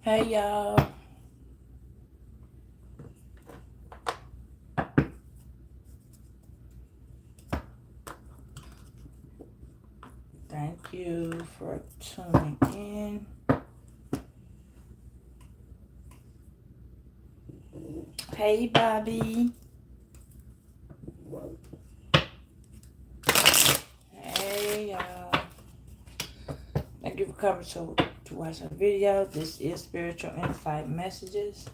Hey y'all. Thank you for tuning in. Hey Bobby. Hey y'all. Thank you for coming to watch our video. This is Spiritual Insight Messages.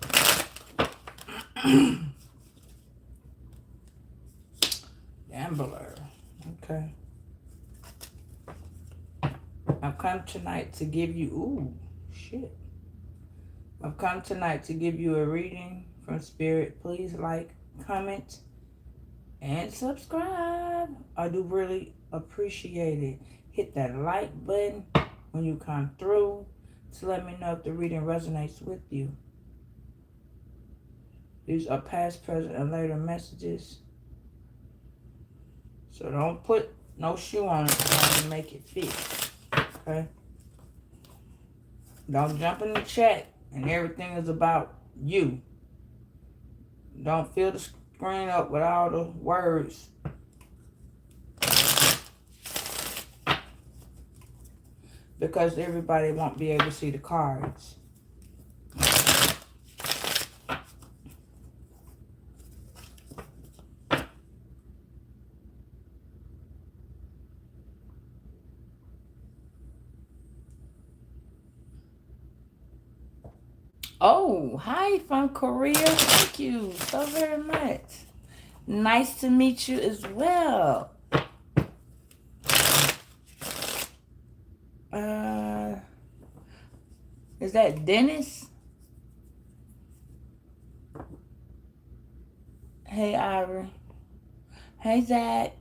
Gambler. Okay. I've come tonight to give you, I've come tonight to give you a reading from Spirit. Please like, comment, and subscribe. I do really appreciate it. Hit that like button when you come through to let me know if the reading resonates with you. These are past, present, and later messages. So don't put no shoe on it trying to make it fit. Okay? Don't jump in the chat and everything is about you. Don't fill the screen up with all the words. Because everybody won't be able to see the cards. Oh, hi from Korea. Thank you so very much. Nice to meet you as well. Is that Dennis? Hey, Ira. Hey, Zach.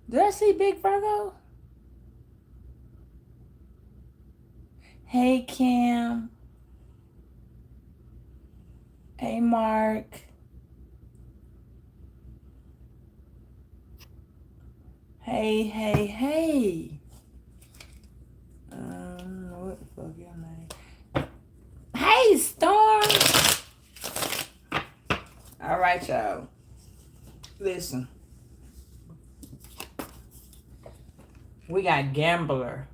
Did I see Big Virgo? Hey, Kim. Hey, Mark. Hey, hey, hey. What the fuck your name? Hey, Storm. All right, y'all. Listen. We got gambler.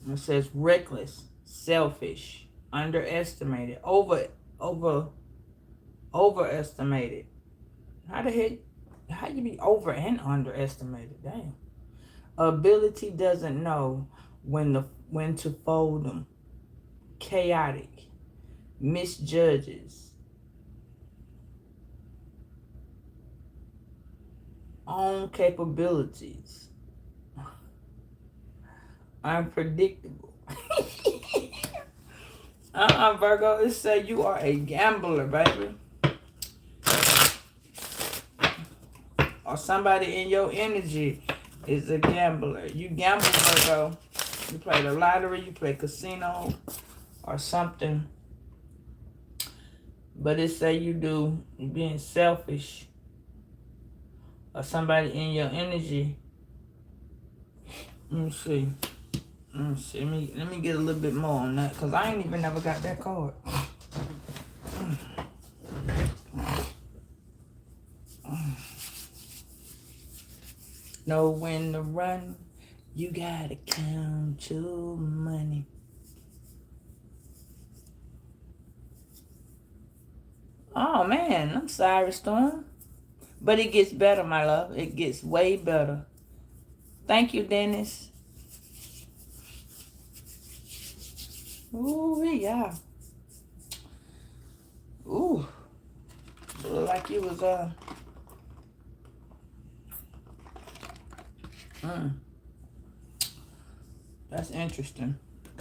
It says reckless, selfish, underestimated, overestimated. How you be over and underestimated? Damn. Ability doesn't know when to fold them. Chaotic, misjudges, own capabilities, unpredictable. Virgo, it say you are a gambler, baby. Or somebody in your energy is a gambler. You gamble, Virgo. You play the lottery, you play casino, or something. But it say you being selfish. Or somebody in your energy. Let me see. Let me get a little bit more on that. Because I ain't even never got that card. Know when to run. You gotta count your money. Oh, man. I'm sorry, Storm. But it gets better, my love. It gets way better. Thank you, Dennis. Ooh, yeah. Ooh. Look like you was, That's interesting.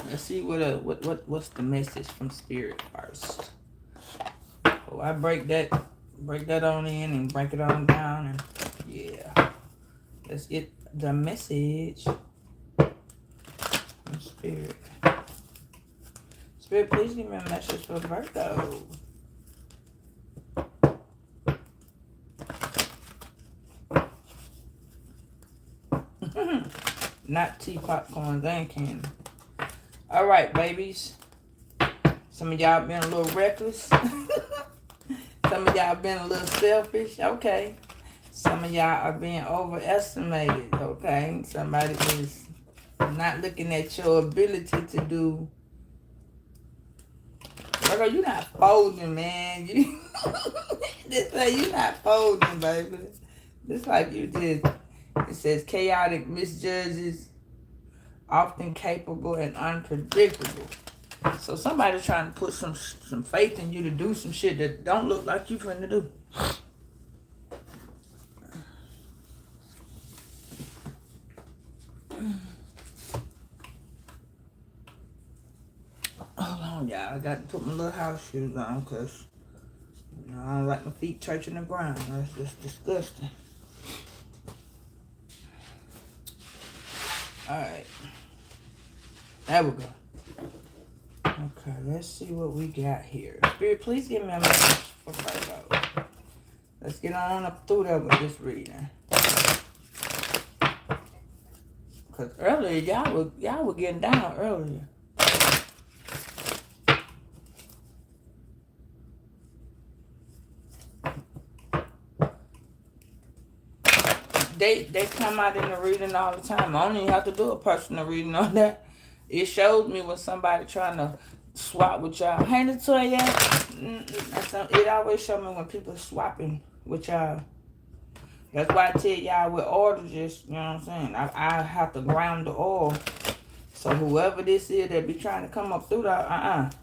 Let's see what's the message from Spirit first. Oh, I break that on in and break it on down, and yeah. Let's get the message from Spirit. Spirit, please give me a message for Virgo. Not tea, popcorn, and candy. All right, babies. Some of y'all been a little reckless. Some of y'all been a little selfish. Okay. Some of y'all are being overestimated. Okay. Somebody is not looking at your ability to do. Virgo, you're not folding, man. You this way you're not folding, baby. This like you did. It says chaotic misjudges, often capable and unpredictable. So somebody's trying to put some faith in you to do some shit that don't look like you finna do. Hold on, y'all. I got to put my little house shoes on because I don't like my feet touching the ground. That's just disgusting. Alright. There we go. Okay, let's see what we got here. Spirit, please give me a message for Virgo. Let's get on up through there with this reading. Because earlier, y'all were getting down earlier. They come out in the reading all the time. I don't even have to do a personal reading on that. It shows me when somebody trying to swap with y'all. Hey, Latoya. It always shows me when people swapping with y'all. That's why I tell y'all with order, just, you know what I'm saying? I have to ground the oil. So whoever this is that be trying to come up through that,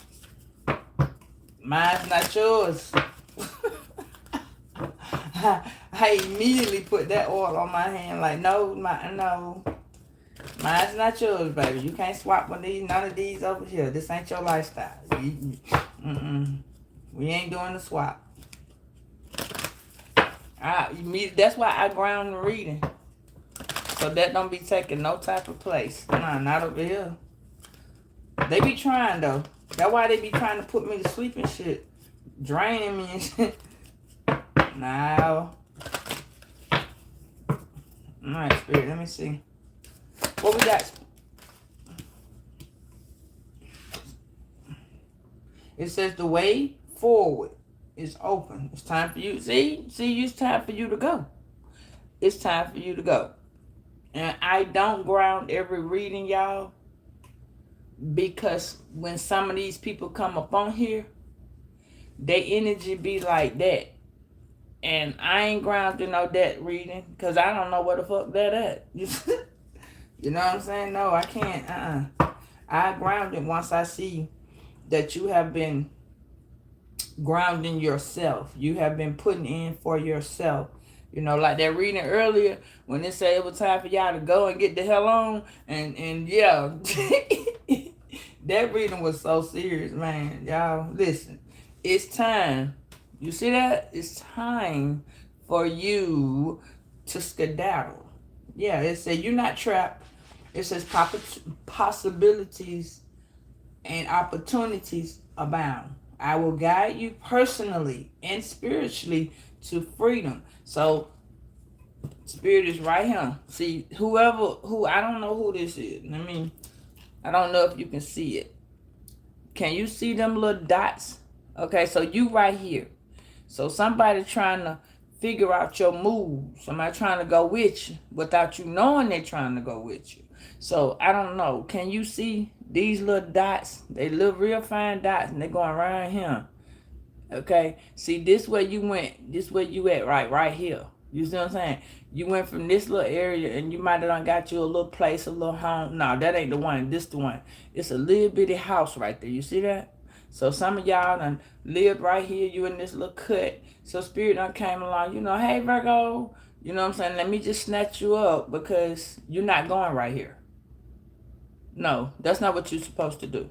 mine's not yours. I immediately put that oil on my hand like, no. Mine's not yours, baby. You can't swap with these, none of these over here. This ain't your lifestyle. We ain't doing the swap. That's why I ground the reading. So that don't be taking no type of place. Nah, not over here. They be trying, though. That's why they be trying to put me to sleep and shit. Draining me and shit. Now. Alright, Spirit, let me see. What we got? It says the way forward is open. It's time for you. See, it's time for you to go. It's time for you to go. And I don't ground every reading, y'all, because when some of these people come up on here, their energy be like that. And I ain't grounding no that reading because I don't know where the fuck that at. You know what I'm saying? No, I can't. I ground it once I see that you have been grounding yourself. You have been putting in for yourself. You know, like that reading earlier when it said it was time for y'all to go and get the hell on. And yeah, that reading was so serious, man. Y'all, listen. It's time. You see that? It's time for you to skedaddle. Yeah, it said you're not trapped. It says possibilities and opportunities abound. I will guide you personally and spiritually to freedom. So, Spirit is right here. See, I don't know who this is. I don't know if you can see it. Can you see them little dots? Okay, so you right here. So somebody trying to figure out your moves. Somebody trying to go with you without you knowing they're trying to go with you. So I don't know. Can you see these little dots? They look real fine dots and they're going around here. Okay. See, this way you went. This way you at right here. You see what I'm saying? You went from this little area and you might have done got you a little place, a little home. No, that ain't the one. This the one. It's a little bitty house right there. You see that? So some of y'all done lived right here. You in this little cut. So Spirit done came along. You know, hey, Virgo. You know what I'm saying? Let me just snatch you up because you're not going right here. No, that's not what you're supposed to do.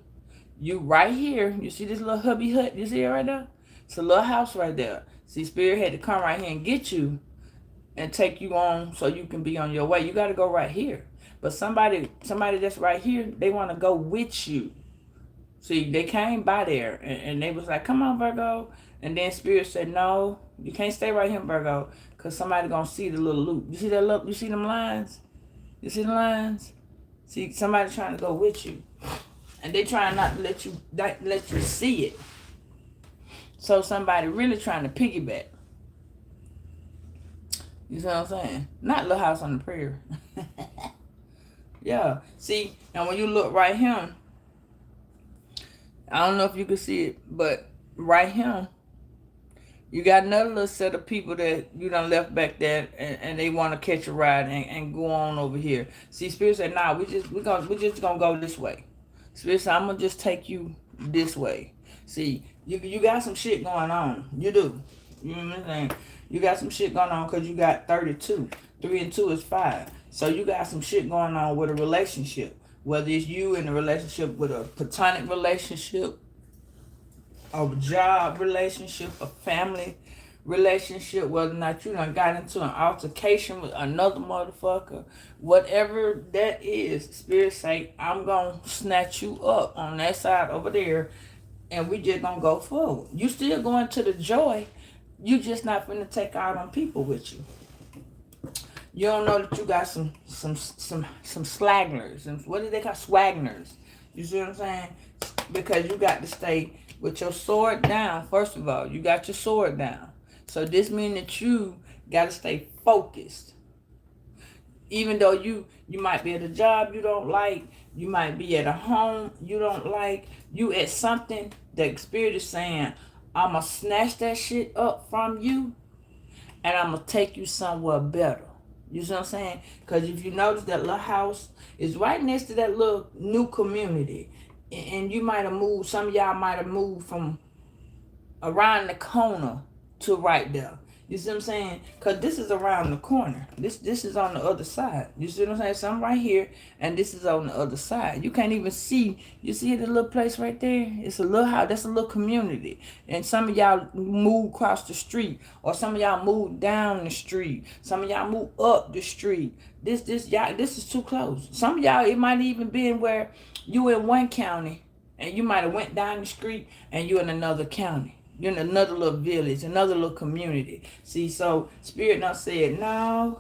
You right here. You see this little hubby hut? You see it right there? It's a little house right there. See, Spirit had to come right here and get you and take you on so you can be on your way. You got to go right here. But somebody that's right here, they want to go with you. See, they came by there and they was like, come on, Virgo. And then Spirit said, no, you can't stay right here, Virgo, because somebody going to see the little loop. You see that loop? You see them lines? You see the lines? See, somebody trying to go with you. and they trying not to let you see it. So somebody really trying to piggyback. You see what I'm saying? Not Little House on the Prairie. Yeah. See, and when you look right here, I don't know if you can see it, but right here, you got another little set of people that you done left back there, and they want to catch a ride and go on over here. See, Spirit said, "Nah, we just gonna go this way." Spirit said, "I'm gonna just take you this way." See, you got some shit going on. You do. You know what I'm saying? You got some shit going on because you got 32. 3 and 2 is 5. So you got some shit going on with a relationship. Whether it's you in a relationship with a platonic relationship, a job relationship, a family relationship, whether or not you done got into an altercation with another motherfucker, whatever that is, Spirit say, I'm gonna snatch you up on that side over there, and we just gonna go forward. You still going to the joy, you just not finna take out on people with you. You don't know that you got some slagglers, and what do they call swagners? You see what I'm saying? Because you got to stay with your sword down. First of all, you got your sword down. So this means that you got to stay focused. Even though you might be at a job you don't like, you might be at a home you don't like, you at something, the Spirit is saying, I'm going to snatch that shit up from you, and I'm going to take you somewhere better. You see what I'm saying? Because if you notice, that little house is right next to that little new community. And you might have moved, some of y'all might have moved from around the corner to right there. You see what I'm saying? Because this is around the corner. This is on the other side. You see what I'm saying? So I'm right here, and this is on the other side. You can't even see. You see the little place right there? It's a little house. That's a little community. And some of y'all move across the street, or some of y'all move down the street. Some of y'all move up the street. This is too close. Some of y'all, it might even been where you in one county, and you might have went down the street, and you in another county. You're in another little village, another little community. See, so Spirit now said, no,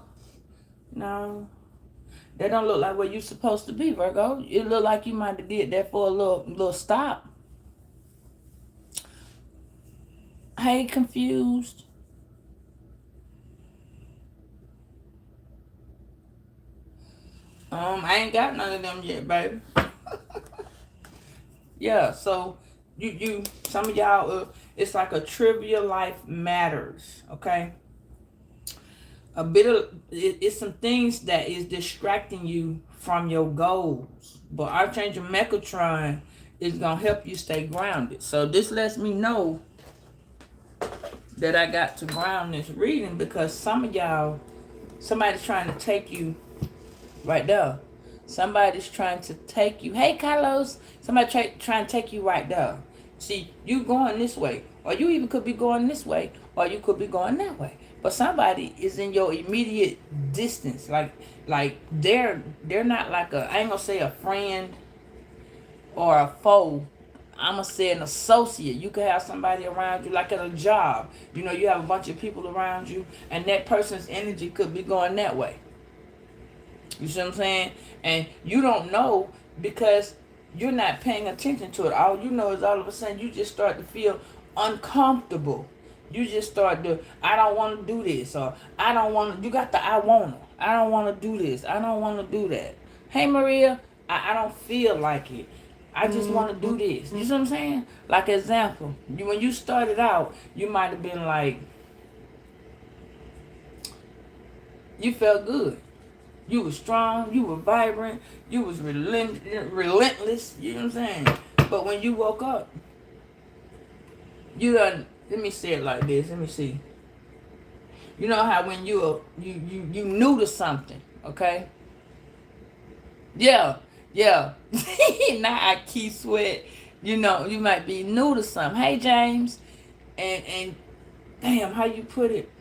that don't look like where you're supposed to be, Virgo. It look like you might have did that for a little stop. Hey, confused. I ain't got none of them yet, baby. Yeah, so you some of y'all, it's like a trivia life matters, okay? A bit of it's some things that is distracting you from your goals, but Archangel Megatron is gonna help you stay grounded. So this lets me know that I got to ground this reading, because some of y'all, somebody's trying to take you right there. Somebody's trying to take you. Hey, Carlos. Somebody trying to take you right there. See, you going this way, or you even could be going this way, or you could be going that way. But somebody is in your immediate distance. Like they're not like I ain't gonna say a friend or a foe. I'm gonna say an associate. You could have somebody around you, like at a job. You know, you have a bunch of people around you, and that person's energy could be going that way. You see what I'm saying? And you don't know, because you're not paying attention to it. All you know is all of a sudden you just start to feel uncomfortable. You just start to, I don't want to do this, or I don't want to, you got the I want to. I don't want to do this. I don't want to do that. Hey, Maria, I don't feel like it. I just want to do this. You see what I'm saying? Like, example, when you started out, you might have been like, you felt good. You were strong, you were vibrant, you was relentless, you know what I'm saying? But when you woke up, you done, let me say it like this, let me see. You know how when you new to something, okay? Yeah. Now I keep sweat. You know, you might be new to something. Hey, James. And damn, how you put it?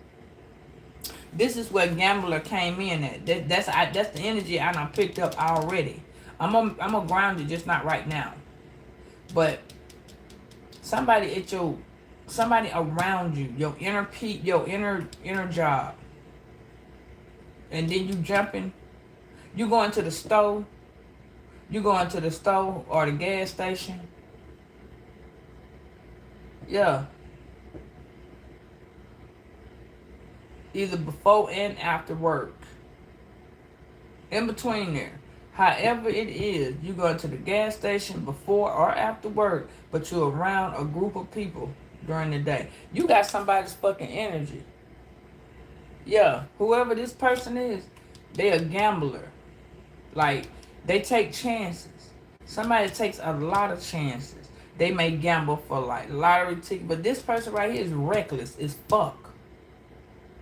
This is where Gambler came in at. That's the energy I done picked up already. I'm a ground you, just not right now. But somebody around you, your inner peak, your inner job, and then you going to the store, You going to the store or the gas station. Yeah. Either before and after work. In between there. However it is, you go to the gas station before or after work, but you're around a group of people during the day. You got somebody's fucking energy. Yeah, whoever this person is, they a gambler. Like, they take chances. Somebody takes a lot of chances. They may gamble for like lottery tickets, but this person right here is reckless as fuck.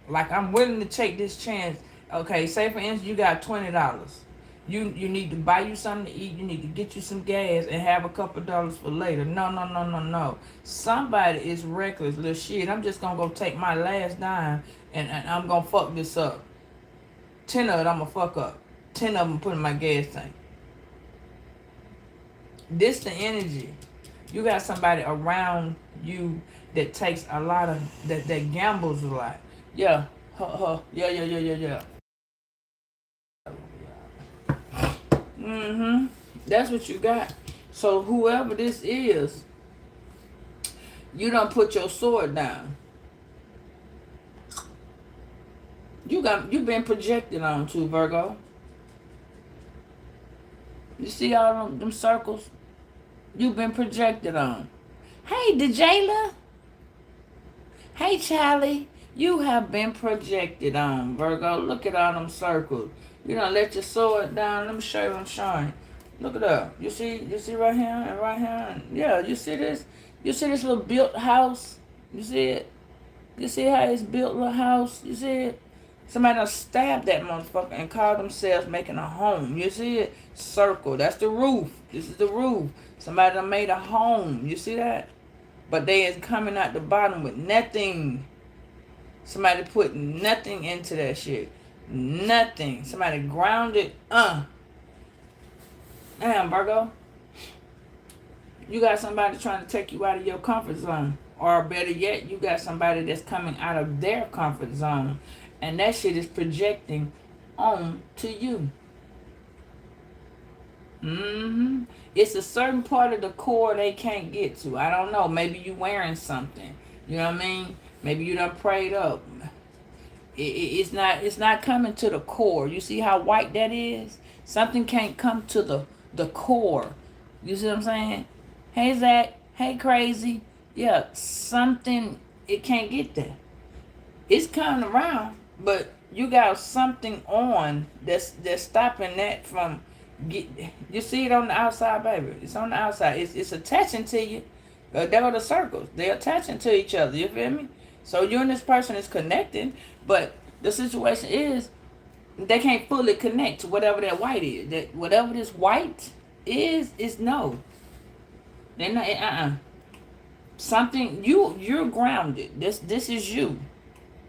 Like, I'm willing to take this chance. Okay, say for instance you got $20. You need to buy you something to eat. You need to get you some gas and have a couple dollars for later. No. Somebody is reckless. Little shit. I'm just gonna go take my last dime and I'm gonna fuck this up. 10 of it I'm gonna fuck up. 10 of them put in my gas tank. This the energy. You got somebody around you that takes a lot of that gambles a lot. Yeah. Yeah. That's what you got. So whoever this is, you done put your sword down. You been projected on to, Virgo. You see all them circles? You been projected on. Hey, DeJayla. Hey, Charlie. You have been projected on, Virgo. Look at all them circles. You done let your sword down. Let me show you what I'm showing. Look it up. You see right here and right here. Yeah, you see this? You see this little built house? You see it? You see how it's built little house? You see it? Somebody done stabbed that motherfucker and called themselves making a home. You see it? Circle. That's the roof. This is the roof. Somebody done made a home. You see that? But they is coming out the bottom with nothing. Somebody put nothing into that shit. Nothing. Somebody grounded. Damn, Virgo. You got somebody trying to take you out of your comfort zone. Or better yet, you got somebody that's coming out of their comfort zone. And that shit is projecting on to you. It's a certain part of the core they can't get to. I don't know. Maybe you wearing something. You know what I mean? Maybe you done prayed up. It's not coming to the core. You see how white that is? Something can't come to the core. You see what I'm saying? Hey, Zach. Hey, Crazy. Yeah, something, it can't get there. It's coming around, but you got something on that's stopping that from you see it on the outside, baby. It's on the outside. It's attaching to you. There are the circles. They're attaching to each other. You feel me? So you and this person is connecting, but the situation is they can't fully connect to whatever that white is. That whatever this white is no. They're not. Something you're grounded. This is you.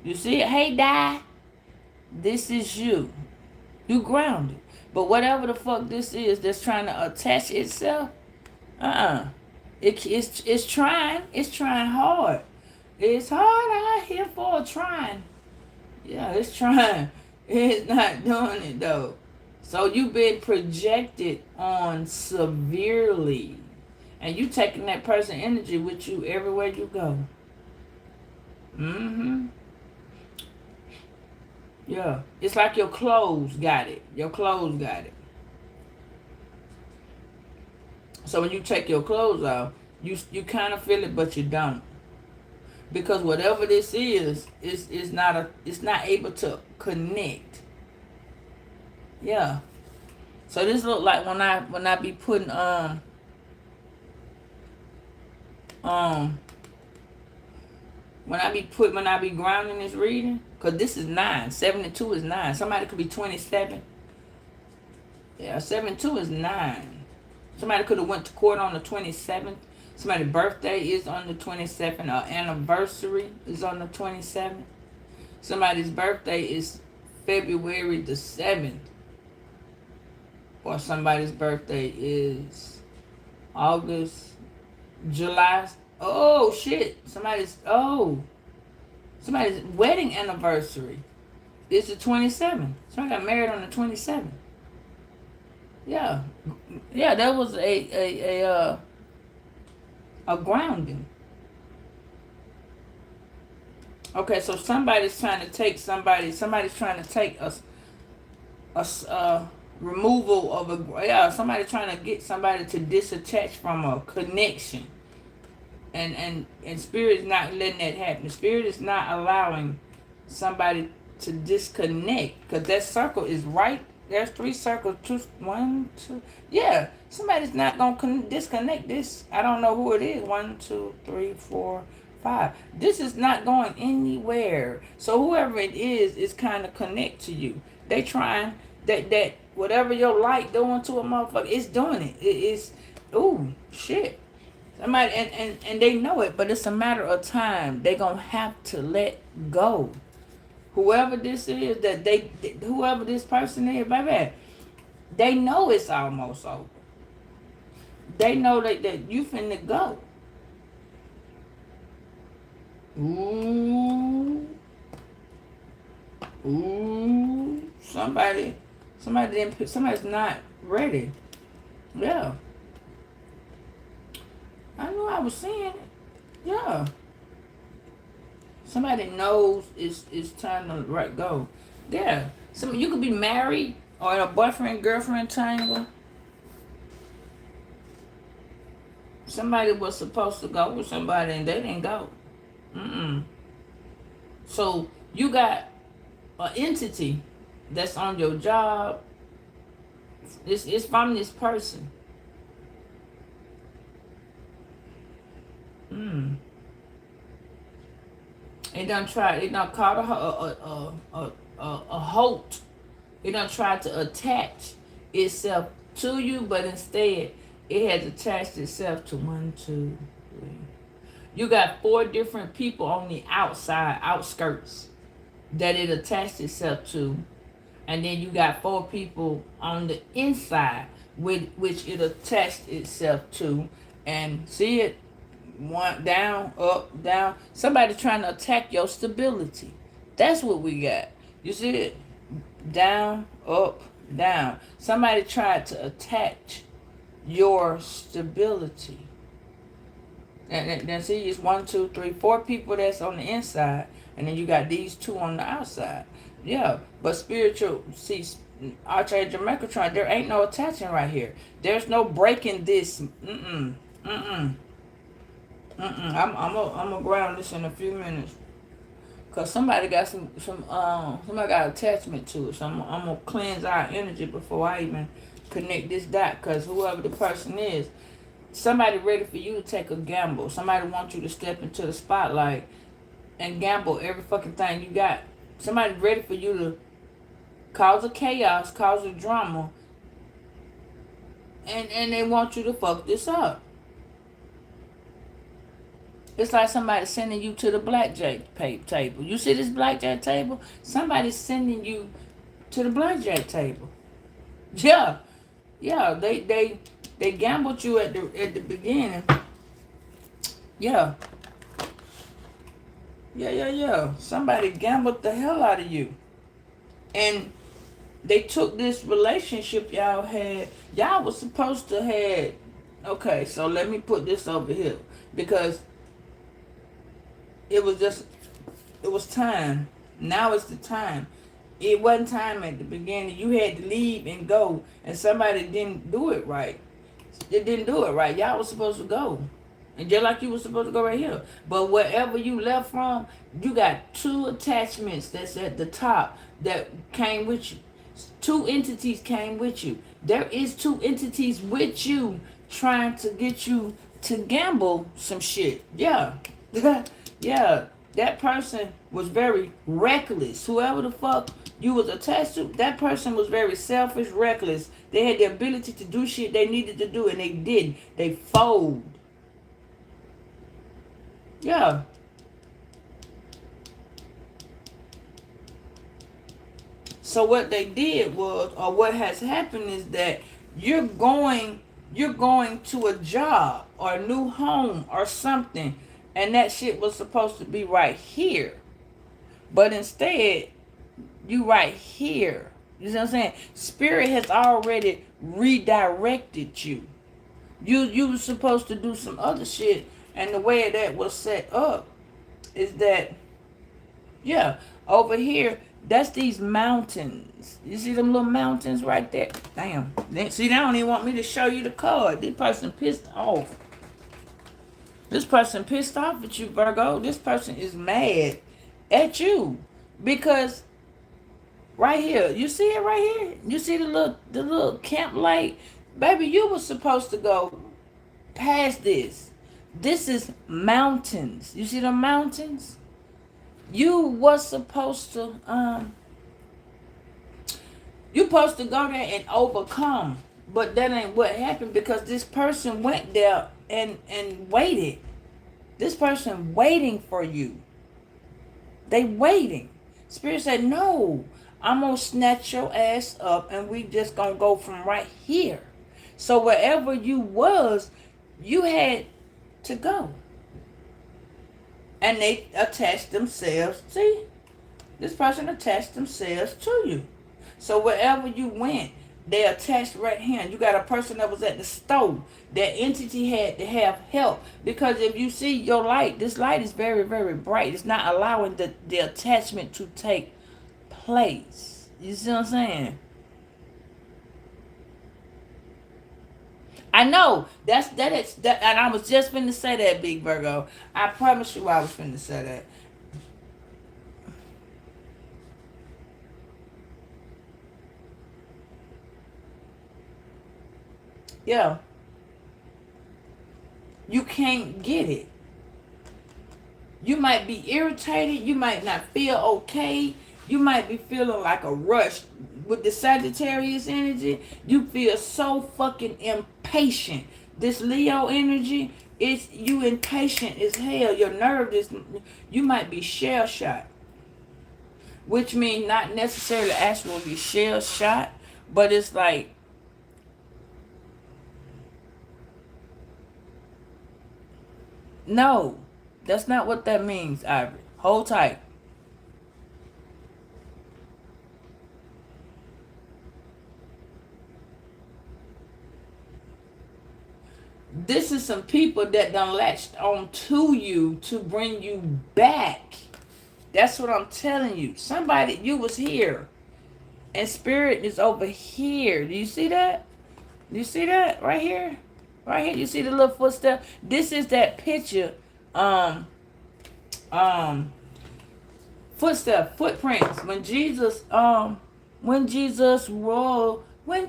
You see it? Hey, Di. This is you. You grounded. But whatever the fuck this is that's trying to attach itself, it's trying. It's trying hard. It's hard out here for trying. Yeah, it's trying. It's not doing it though. So you've been projected on severely. And you taking that person energy with you everywhere you go. Yeah. It's like your clothes got it. Your clothes got it. So when you take your clothes off, you kind of feel it, but you don't. Because whatever this is not able to connect. Yeah. So this look like when I be putting when I be grounding this reading, because this is 9. 72 is 9. Somebody could be 27. Yeah, 72 is 9. Somebody could have went to court on the 27th. Somebody's birthday is on the 27th. Or anniversary is on the 27th. Somebody's birthday is February the 7th. Or somebody's birthday is July. Oh, shit. Somebody's wedding anniversary is the 27th. Somebody got married on the 27th. Yeah. Yeah, that was a grounding. Okay, so somebody's trying to take somebody. Somebody's trying to take a removal of a, yeah. Somebody trying to get somebody to disattach from a connection, and spirit is not letting that happen. Spirit is not allowing somebody to disconnect, because that circle is right. There's three circles. Two, one, two. Yeah, somebody's not gonna disconnect this. I don't know who it is. One, two, three, four, five. This is not going anywhere. So whoever it is kind of connect to you. They trying that whatever your light doing to a motherfucker, it's doing it. It is. Ooh, shit. Somebody and they know it, but it's a matter of time. They gonna have to let go. Whoever this is, whoever this person is, baby, they know it's almost over. They know that you finna go. Ooh, ooh, somebody's not ready. Yeah, I knew I was seeing it. Yeah. Somebody knows it's time to let go. Yeah. You could be married or in a boyfriend girlfriend triangle. Somebody was supposed to go with somebody and they didn't go. So you got an entity that's on your job. It's from this person. It done caught a halt. It done tried to attach itself to you, but instead it has attached itself to one, two, three. You got 4 different people on the outskirts that it attached itself to, and then you got 4 people on the inside with which it attached itself to, and see it. One down, up, down. Somebody trying to attack your stability. That's what we got. You see it? Down, up, down. Somebody tried to attach your stability. And see, it's 1, 2, 3, 4 people that's on the inside, and then you got these 2 on the outside. Yeah, but spiritual, see, Archangel Megatron, there ain't no attaching right here. There's no breaking this. I'm gonna ground this in a few minutes, cause somebody got somebody got attachment to it. So I'm gonna cleanse our energy before I even connect this dot. Cause whoever the person is, somebody ready for you to take a gamble. Somebody wants you to step into the spotlight and gamble every fucking thing you got. Somebody ready for you to cause a chaos, cause a drama, and they want you to fuck this up. It's like somebody sending you to the blackjack table. You see this blackjack table? Somebody's sending you to the blackjack table. Yeah, yeah. They gambled you at the beginning. Yeah. Yeah. Somebody gambled the hell out of you, and they took this relationship y'all had. Y'all was supposed to have. Okay, so let me put this over here, because it was time. Now it's the time. It wasn't time at the beginning. You had to leave and go, and somebody didn't do it right. They didn't do it right. Y'all was supposed to go, and just like you was supposed to go right here. But wherever you left from, you got 2 attachments that's at the top that came with you. 2 entities came with you. There is 2 entities with you trying to get you to gamble some shit. Yeah. Yeah, that person was very reckless. Whoever the fuck you was attached to, that person was very selfish, reckless. They had the ability to do shit they needed to do, and they didn't. They fold. Yeah. So what they did was, or what has happened is that you're going to a job or a new home or something, and that shit was supposed to be right here. But instead, you right here. You see what I'm saying? Spirit has already redirected you. You were supposed to do some other shit, and the way that was set up is that, yeah, over here, that's these mountains. You see them little mountains right there? Damn. See, they don't even want me to show you the card. This person pissed off. This person pissed off at you, Virgo. This person is mad at you because right here, you see it right here. You see the little camp light, baby. You were supposed to go past this. This is mountains. You see the mountains? You was supposed to you supposed to go there and overcome, but that ain't what happened because this person went there and waited. This person waiting for you. They waiting. Spirit said, no, I'm gonna snatch your ass up and we just gonna go from right here. So wherever you was, you had to go. And they attached themselves, see? This person attached themselves to you. So wherever you went, they attached right here. You got a person that was at the stove. That entity had to have help. Because if you see your light, this light is very, very bright. It's not allowing the attachment to take place. You see what I'm saying? I know. That and I was just finna say that, Big Virgo. I promise you I was finna say that. Yeah. You can't get it. You might be irritated. You might not feel okay. You might be feeling like a rush. With the Sagittarius energy, you feel so fucking impatient. This Leo energy, it's you impatient as hell. Your nerve is, you might be shell shot. Which means not necessarily actually shell shot, but it's like, no, that's not what that means, Ivory. Hold tight. This is some people that done latched on to you to bring you back. That's what I'm telling you. Somebody, you was here. And spirit is over here. Do you see that? Do you see that? Right here? Right here. You see the little footstep? This is that picture. Footstep, footprints. When Jesus rolled, when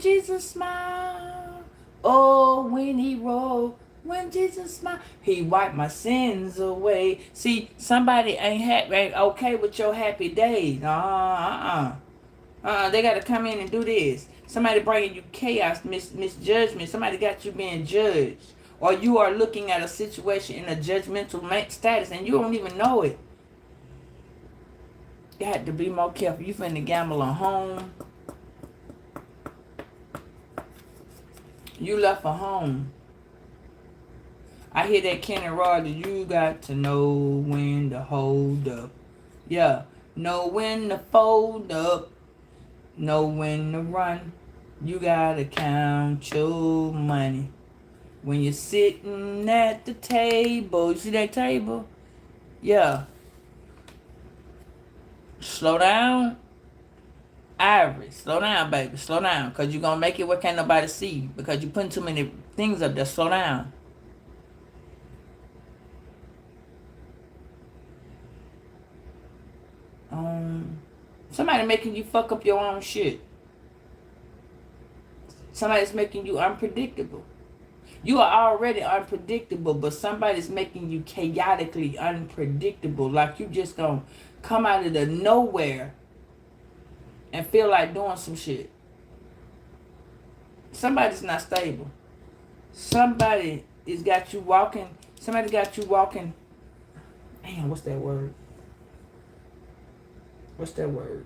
Jesus smiled, oh, when he rolled, when Jesus smiled, he wiped my sins away. See, somebody ain't okay with your happy days. They got to come in and do this. Somebody bringing you chaos, misjudgment. Somebody got you being judged. Or you are looking at a situation in a judgmental status and you don't even know it. You had to be more careful. You finna gamble on home. You left a home. I hear that Kenny Rogers. You got to know when to hold up. Yeah. Know when to fold up. Know when to run. You gotta count your money. When you're sitting at the table. You see that table? Yeah. Slow down. Ivory, slow down, baby. Slow down. Because you're going to make it where can't nobody see. Because you're putting too many things up there. Slow down. Somebody making you fuck up your own shit. Somebody's making you unpredictable. You are already unpredictable, but somebody's making you chaotically unpredictable. Like you just going to come out of the nowhere and feel like doing some shit. Somebody's not stable. Somebody is got you walking. Somebody got you walking. Damn, what's that word? What's that word?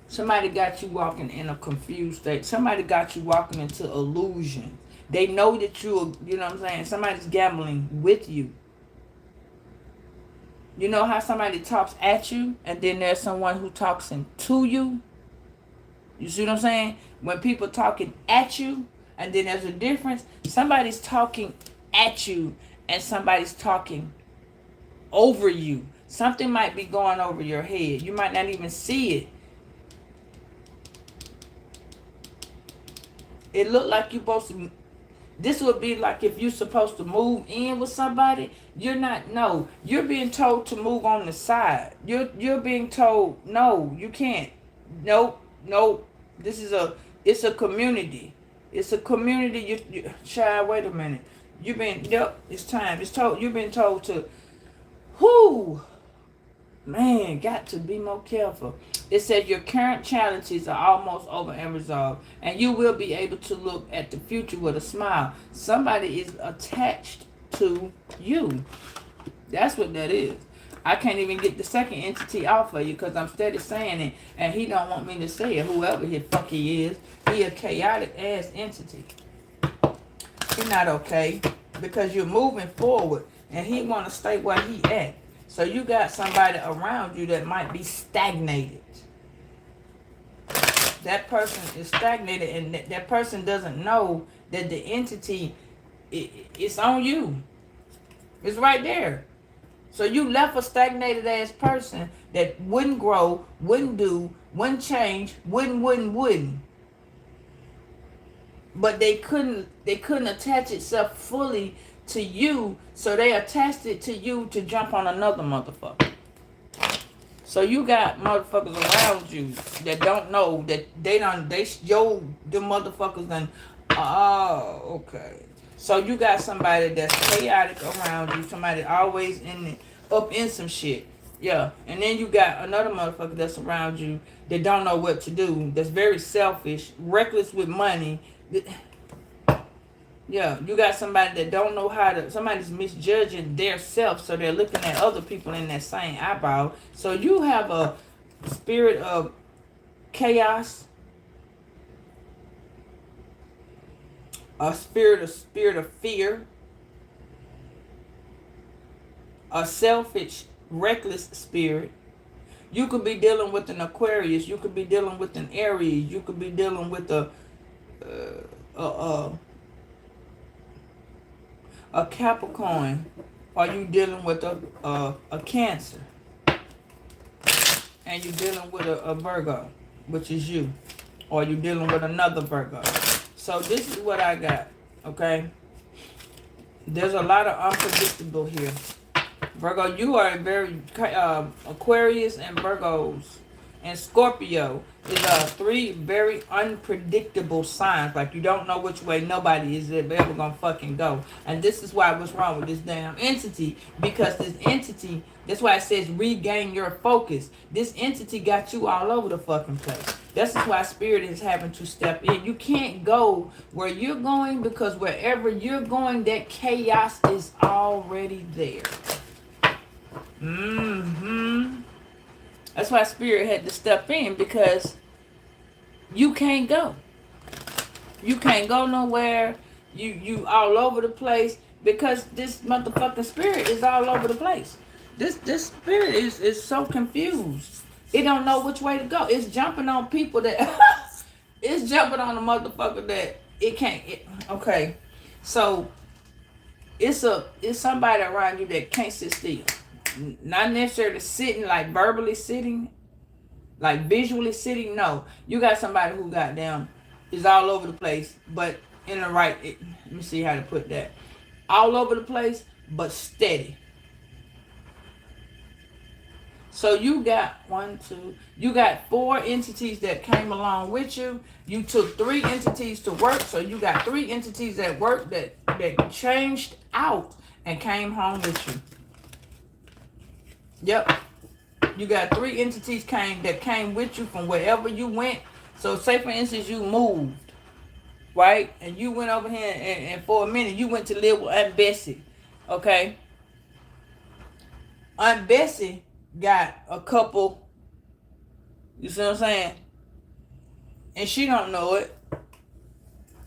Somebody got you walking in a confused state. Somebody got you walking into illusion. They know that you know what I'm saying? Somebody's gambling with you. You know how somebody talks at you and then there's someone who talks to you? You see what I'm saying? When people talking at you and then there's a difference. Somebody's talking at you and somebody's talking over you. Something might be going over your head. You might not even see it. It looked like you're supposed to. This would be like if you're supposed to move in with somebody. You're not. No, you're being told to move on the side. You're being told no, you can't. Nope, nope. It's a community. It's a community. Child, wait a minute. Yep. It's time. You've been told to. Whoo. Man, got to be more careful. It says your current challenges are almost over and resolved, and you will be able to look at the future with a smile. Somebody is attached to you. That's what that is. I can't even get the second entity off of you because I'm steady saying it, and he don't want me to say it. Whoever the fuck he is, he a chaotic ass entity. He's not okay because you're moving forward, and he want to stay where he at. So you got somebody around you that might be stagnated. That person is stagnated, and that person doesn't know that the entity, it's on you. It's right there. So you left a stagnated ass person that wouldn't grow, wouldn't do, wouldn't change, wouldn't. But they couldn't attach itself fully to you, so they attached it to you to jump on another motherfucker. So you got motherfuckers around you that don't know that the motherfuckers done. Oh, okay. So you got somebody that's chaotic around you, somebody always up in some shit. Yeah. And then you got another motherfucker that's around you that don't know what to do, that's very selfish, reckless with money. Yeah, you got somebody that don't know somebody's misjudging their self, so they're looking at other people in that same eyeball. So you have a spirit of chaos, a spirit of fear, a selfish, reckless spirit. You could be dealing with an Aquarius, you could be dealing with an Aries, you could be dealing with a Capricorn, or you dealing with a Cancer, and you dealing with a Virgo, which is you, or you dealing with another Virgo. So this is what I got, okay? There's a lot of unpredictable here. Virgo, you are a very Aquarius and Virgos and Scorpio is three very unpredictable signs. Like you don't know which way nobody is ever gonna fucking go. And this is why what's wrong with this damn entity. Because this entity, that's why it says regain your focus. This entity got you all over the fucking place. This is why spirit is having to step in. You can't go where you're going because wherever you're going, that chaos is already there. That's why spirit had to step in, because you can't go. You can't go nowhere. You all over the place because this motherfucking spirit is all over the place. This spirit is so confused. It don't know which way to go. It's jumping on people that it's jumping on a motherfucker that it can't. Okay, so it's somebody around you that can't sit still. Not necessarily sitting, like verbally sitting, like visually sitting. No, you got somebody who goddamn is all over the place, but in the right. Let me see how to put that. All over the place, but steady. So you got you got 4 entities that came along with you. You took 3 entities to work, so you got 3 entities at work that changed out and came home with you. Yep. You got 3 entities that came with you from wherever you went. So say for instance you moved, right? And you went over here and for a minute you went to live with Aunt Bessie. Okay. Aunt Bessie got a couple, you see what I'm saying? And she don't know it.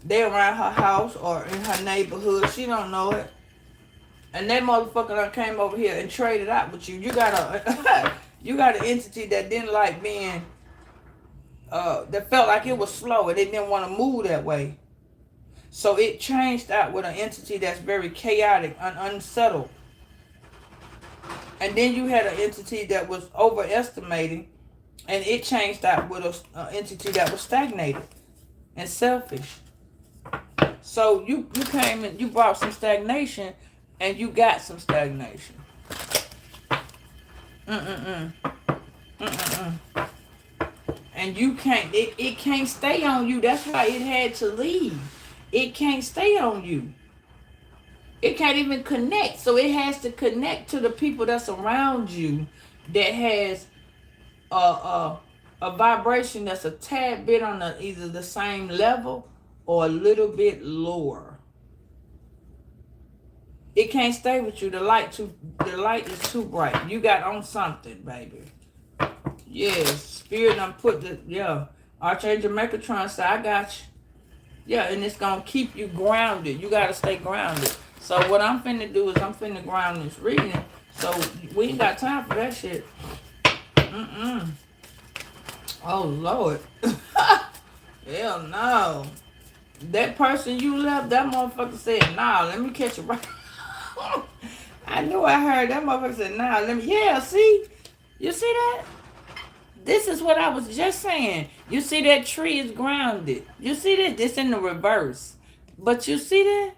They around her house or in her neighborhood. She don't know it. and that motherfucker done came over here and traded out with you. You got a you got an entity that didn't like being that felt like it was slow and they didn't want to move that way. So it changed out with an entity that's very chaotic and unsettled. And then you had an entity that was overestimating, and it changed out with an entity that was stagnated and selfish. So you came and you brought some stagnation, and you got some stagnation. And you can't, it can't stay on you. That's why it had to leave. It can't stay on you. It can't even connect. So it has to connect to the people that's around you that has a vibration that's a tad bit on either the same level or a little bit lower. It can't stay with you. The light is too bright. You got on something, baby. Yes, Spirit done put Archangel Megatron said, I got you. Yeah, and it's gonna keep you grounded. You gotta stay grounded. So what I'm finna do is I'm finna ground this reading. So we ain't got time for that shit. Oh Lord. Hell no. That person you left, that motherfucker said, nah, let me catch you right. I knew I heard that motherfucker said, nah, let me, yeah, see? You see that? This is what I was just saying. You see that tree is grounded. You see that? This in the reverse. But you see that?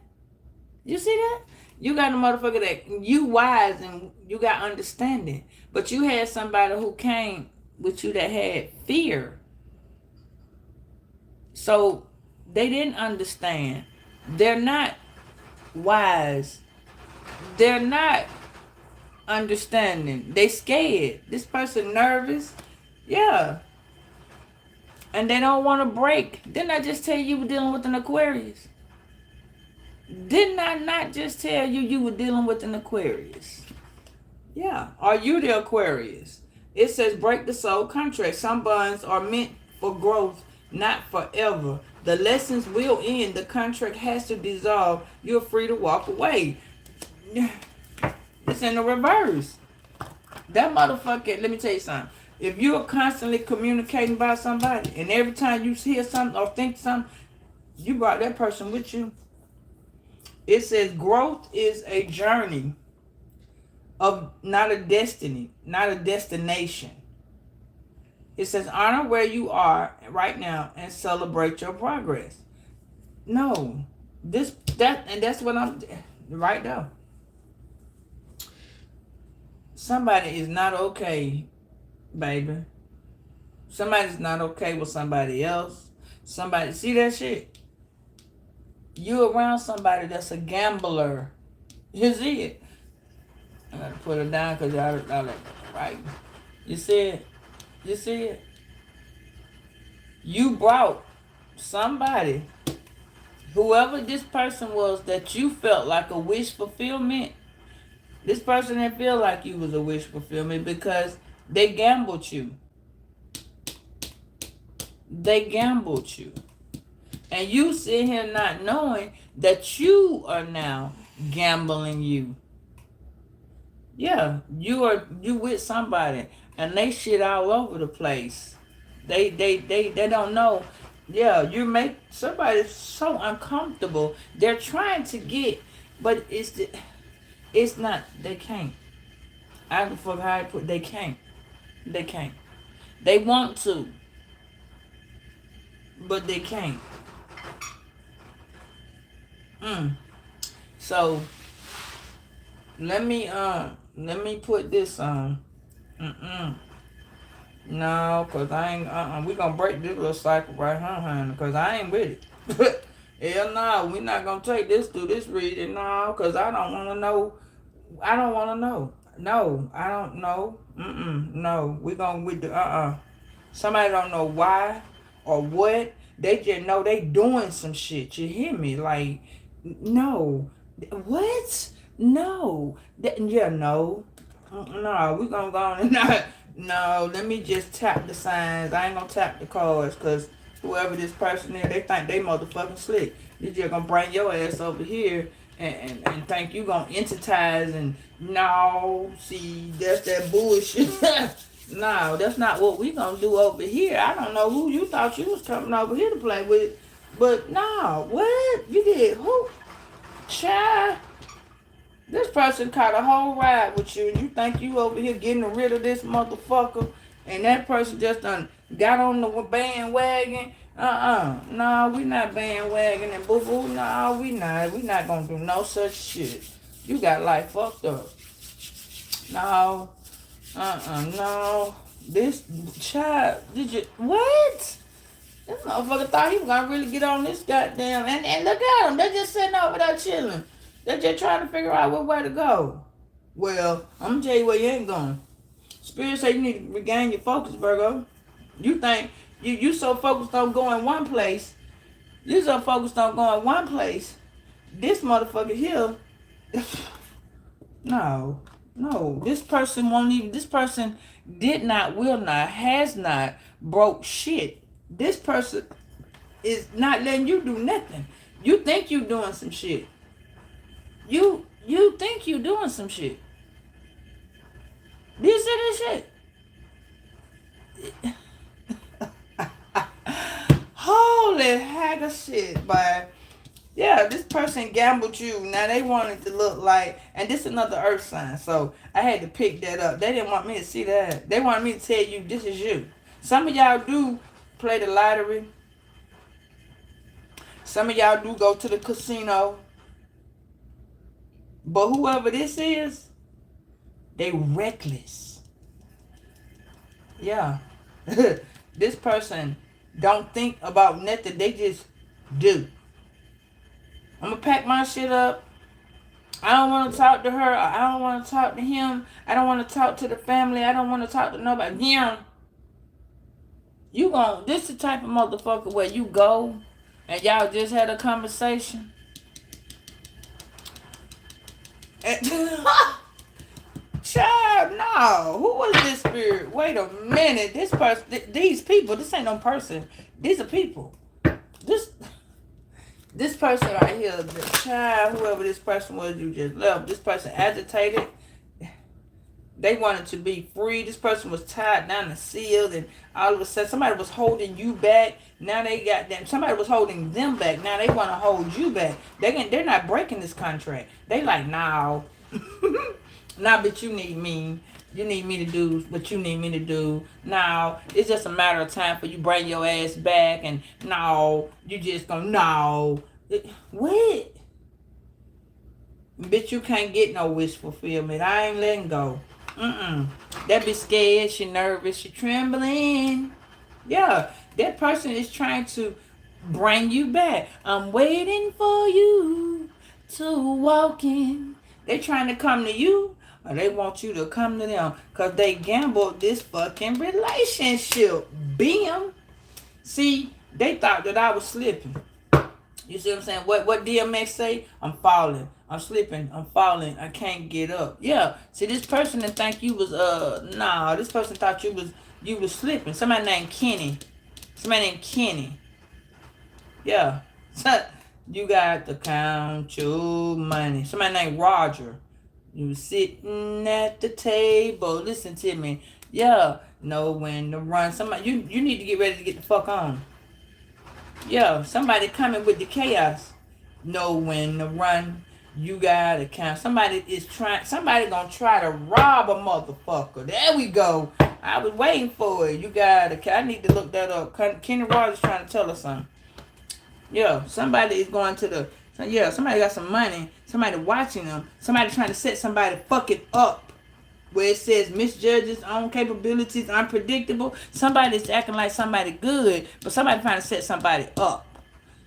You see that? You got a motherfucker that you wise and you got understanding. But you had somebody who came with you that had fear. So they didn't understand. They're not wise. They're not understanding. They scared. This person nervous. Yeah. And they don't want to break. Didn't I just tell you were dealing with an Aquarius? Didn't I not just tell you were dealing with an Aquarius? Yeah. Are you the Aquarius? It says break the soul contract. Some bonds are meant for growth, not forever. The lessons will end. The contract has to dissolve. You're free to walk away. It's in the reverse. That motherfucker, let me tell you something. If you're constantly communicating about somebody, and every time you hear something or think something, you brought that person with you. It says growth is a journey of not a destiny, not a destination. It says honor where you are right now and celebrate your progress. No, that's what I'm right now. Somebody is not okay, baby. Somebody's not okay with somebody else. Somebody, see that shit? You around somebody that's a gambler. You see it? I gotta put it down because y'all right. You see it? You see it? You brought somebody, whoever this person was that you felt like a wish fulfillment. This person didn't feel like you was a wish fulfillment because they gambled you. They gambled you. And you sit here not knowing that you are now gambling you. Yeah, you with somebody and they shit all over the place. They don't know. Yeah, you make somebody so uncomfortable. They're trying to get, but it's not, they can't. I don't fuck how I put, they can't. They can't. They want to, but they can't. So let me put this on. No, cause I ain't. We gonna break this little cycle right here, honey. Cause I ain't with it. Hell no, we not gonna take this through this reading. No, cause I don't want to know. I don't want to know. No, I don't know. No, we gonna with the Somebody don't know why or what. They just know they doing some shit. You hear me? Like, no, what? No, yeah, no. No, we gonna go on and not. No, let me just tap the signs. I ain't gonna tap the cards because whoever this person is, they think they motherfucking slick. You just gonna bring your ass over here and think you gonna entice and no, see, that's that bullshit. No, that's not what we gonna do over here. I don't know who you thought you was coming over here to play with, but no, what you did? Who, child? This person caught a whole ride with you, and you think you over here getting rid of this motherfucker, and that person just done got on the bandwagon. No, we not bandwagoning, and boo boo. No, we not. We not gonna do no such shit. You got life fucked up. No, no. This child, did you what? This motherfucker thought he was gonna really get on this goddamn, and look at him. They're just sitting over there chilling. They're just trying to figure out what way to go. Well, I'm gonna tell you where you ain't going. Spirit say you need to regain your focus, Virgo. You think you so focused on going one place. You so focused on going one place. This motherfucker here. No. This person won't even. This person did not, will not, has not broke shit. This person is not letting you do nothing. You think you doing some shit. You think you doing some shit. Do you see this shit? Holy heck of shit, boy. Yeah, this person gambled you. Now they wanted to look like, and this is another earth sign, so I had to pick that up. They didn't want me to see that. They wanted me to tell you this is you. Some of y'all do play the lottery. Some of y'all do go to the casino. But whoever this is, they reckless. Yeah. This person don't think about nothing. They just do. I'm going to pack my shit up. I don't want to talk to her. I don't want to talk to him. I don't want to talk to the family. I don't want to talk to nobody. Yeah. This the type of motherfucker where you go and y'all just had a conversation. Child, no. Who was this spirit? Wait a minute. This person, these people, this ain't no person. These are people. This person right here, the child, whoever this person was you just left, this person agitated. They wanted to be free. This person was tied down and sealed, and all of a sudden somebody was holding you back. Now they got them. Somebody was holding them back. Now they want to hold you back. They're not breaking this contract. They like, no. Nah, but you need me. You need me to do what you need me to do. Now, it's just a matter of time for you bring your ass back, and no, you just gonna, no. What? Bitch, you can't get no wish fulfillment. I ain't letting go. That be scared, she nervous, she trembling. Yeah, that person is trying to bring you back. I'm waiting for you to walk in. They trying to come to you, or they want you to come to them, because they gambled this fucking relationship. Bam. See, they thought that I was slipping. You see what I'm saying? What DMX say? I'm falling. I'm slipping. I'm falling. I can't get up. Yeah. See, this person didn't think you was this person thought you was slipping. Somebody named Kenny. Yeah. You got to count your money. Somebody named Roger. You was sitting at the table. Listen to me. Yeah. Know when to run. Somebody you need to get ready to get the fuck on. Yeah, somebody coming with the chaos. Know when to run. You gotta count. Somebody gonna try to rob a motherfucker. There we go. I was waiting for it. You gotta, I need to look that up. Kenny Rogers trying to tell us something. Yeah, somebody is going to somebody got some money. Somebody watching them. Somebody trying to set somebody fucking up. Where it says misjudges, own capabilities, unpredictable. Somebody's acting like somebody good, but somebody trying to set somebody up.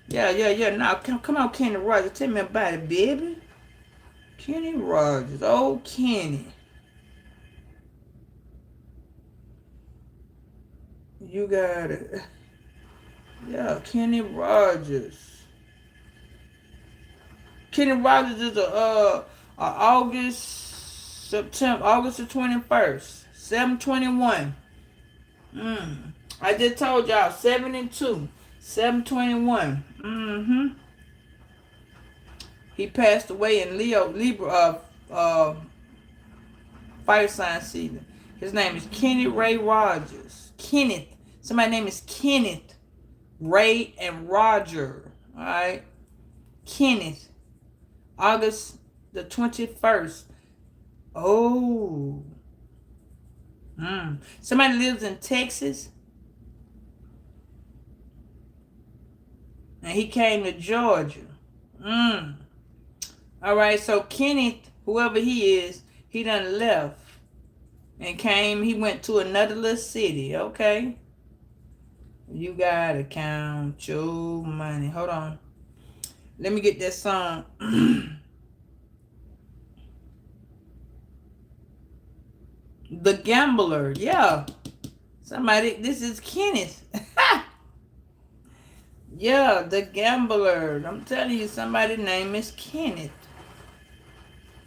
Yeah. Now, come on, Kenny Rogers. Tell me about it, baby. Kenny Rogers. Oh, Kenny. You got it. Yeah, Kenny Rogers. Kenny Rogers is August the 21st, 7/21. I just told y'all 7 and 2, 7/21. He passed away in Libra fire sign season. His name is Kenneth Ray Rogers. Kenneth. Somebody's name is Kenneth Ray and Roger. All right. Kenneth. August the 21st. Oh. Somebody lives in Texas. And he came to Georgia. All right. So Kenneth, whoever he is, he done left. And came, he went to another little city. Okay. You gotta count your money. Hold on. Let me get that song. The Gambler. Yeah. Somebody, this is Kenneth. Yeah, The Gambler. I'm telling you, somebody's name is Kenneth.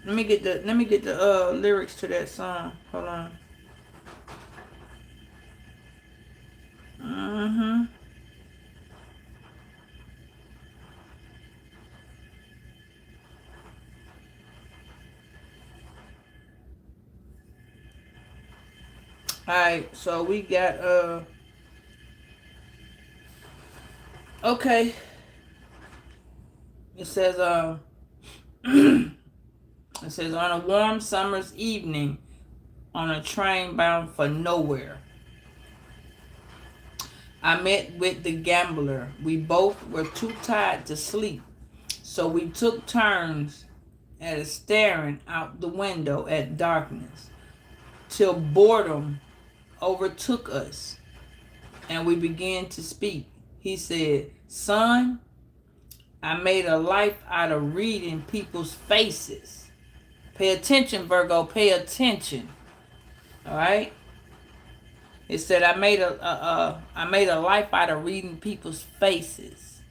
Let me get the lyrics to that song. Hold on. Alright, so we got okay. It says it says on a warm summer's evening on a train bound for nowhere, I met with the gambler. We both were too tired to sleep, so we took turns at staring out the window at darkness till boredom overtook us and we began to speak. He said, "Son, I made a life out of reading people's faces." Pay attention, Virgo. Pay attention. All right. It said, I made a life out of reading people's faces.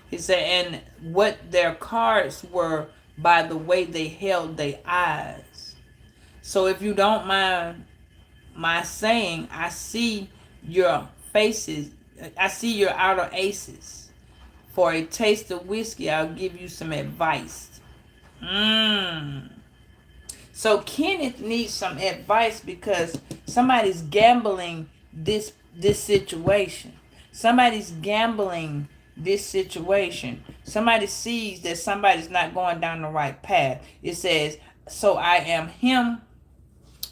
He said, and what their cards were by the way they held their eyes. So if you don't mind my saying, I see your faces. I see your outer aces. For a taste of whiskey, I'll give you some advice. So Kenneth needs some advice because somebody's gambling this situation. Somebody's gambling this situation. Somebody sees that somebody's not going down the right path. It says, so I am him.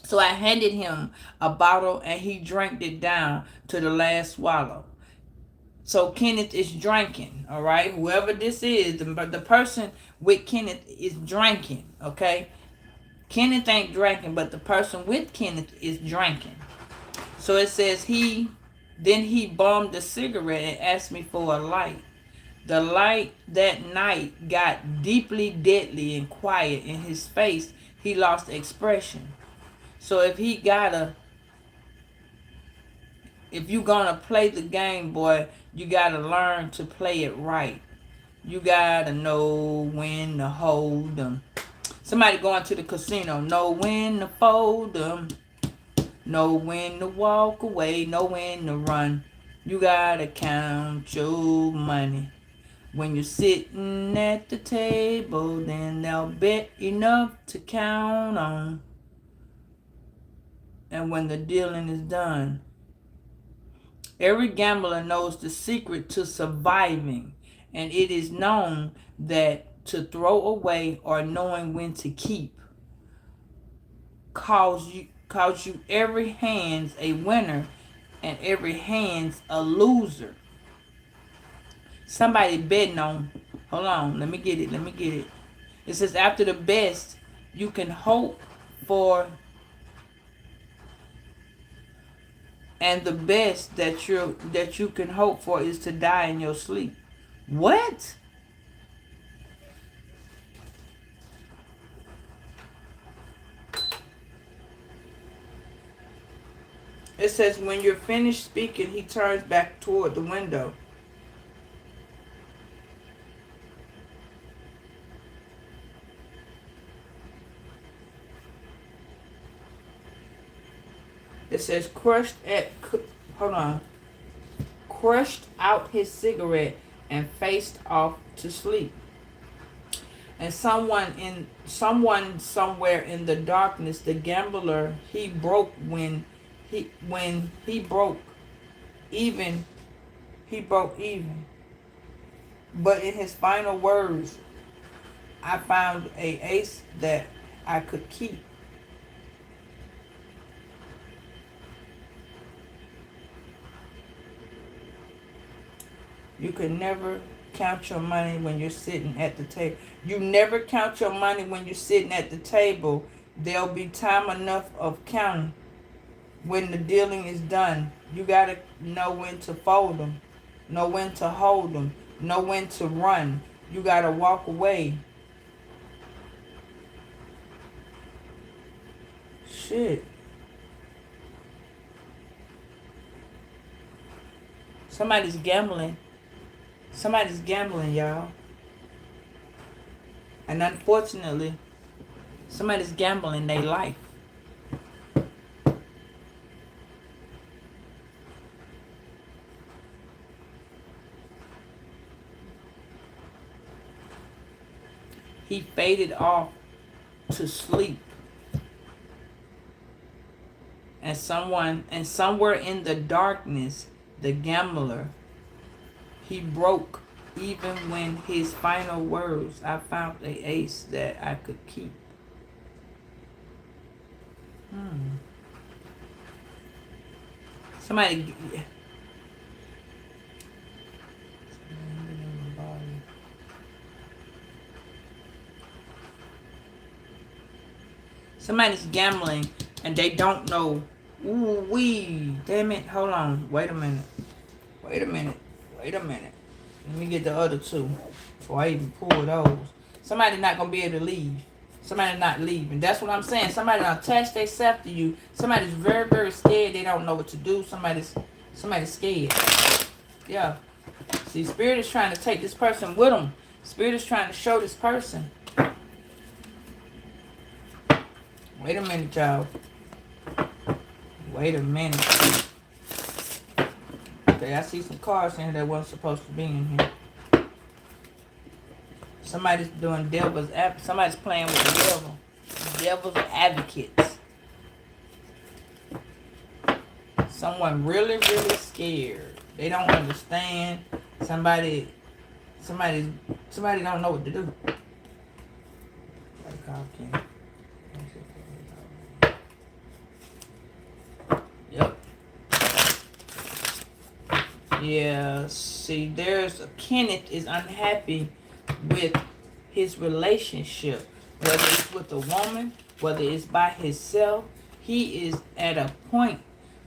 So I handed him a bottle and he drank it down to the last swallow. So Kenneth is drinking, all right? Whoever this is, the person with Kenneth is drinking, okay? Kenneth ain't drinking, but the person with Kenneth is drinking. So it says then he bummed a cigarette and asked me for a light. The light that night got deeply deadly and quiet. In his face, he lost expression. So if you gonna play the game, boy, you gotta learn to play it right. You gotta know when to hold them. Somebody going to the casino, know when to fold them. Know when to walk away, know when to run. You gotta count your money. When you're sitting at the table, then they'll bet enough to count on. And when the dealing is done, every gambler knows the secret to surviving, and it is known that to throw away or knowing when to keep calls you every hand's a winner and every hand's a loser. Somebody betting on, hold on, let me get it. It says after the best you can hope for, and the best that you can hope for is to die in your sleep. What? It says when you're finished speaking, he turns back toward the window. It says crushed out his cigarette and faced off to sleep. And someone somewhere in the darkness, the gambler, he broke when he broke even. He broke even. But in his final words, I found a ace that I could keep. You can never count your money when you're sitting at the table. You never count your money when you're sitting at the table. There'll be time enough of counting when the dealing is done. You got to know when to fold them, know when to hold them, know when to run. You got to walk away. Shit. Somebody's gambling. Somebody's gambling, y'all. And unfortunately, somebody's gambling their life. He faded off to sleep. And somewhere in the darkness, the gambler, he broke even when his final words, I found a ace that I could keep. Somebody. Somebody's gambling and they don't know. Ooh wee. Damn it. Hold on. Wait a minute. Wait a minute. Wait a minute. Let me get the other two before I even pull those. Somebody not going to be able to leave. Somebody not leaving. That's what I'm saying. Somebody done attached themselves to you. Somebody's very, very scared. They don't know what to do. Somebody's scared. Yeah. See, Spirit is trying to take this person with them. Spirit is trying to show this person. Wait a minute, y'all. Wait a minute. Okay, I see some cards in here that wasn't supposed to be in here. Somebody's doing somebody's playing with the devil. Devil's advocates. Someone really, really scared. They don't understand. Somebody don't know what to do. Yep. Yeah, see, Kenneth is unhappy with his relationship. Whether it's with a woman, whether it's by himself, he is at a point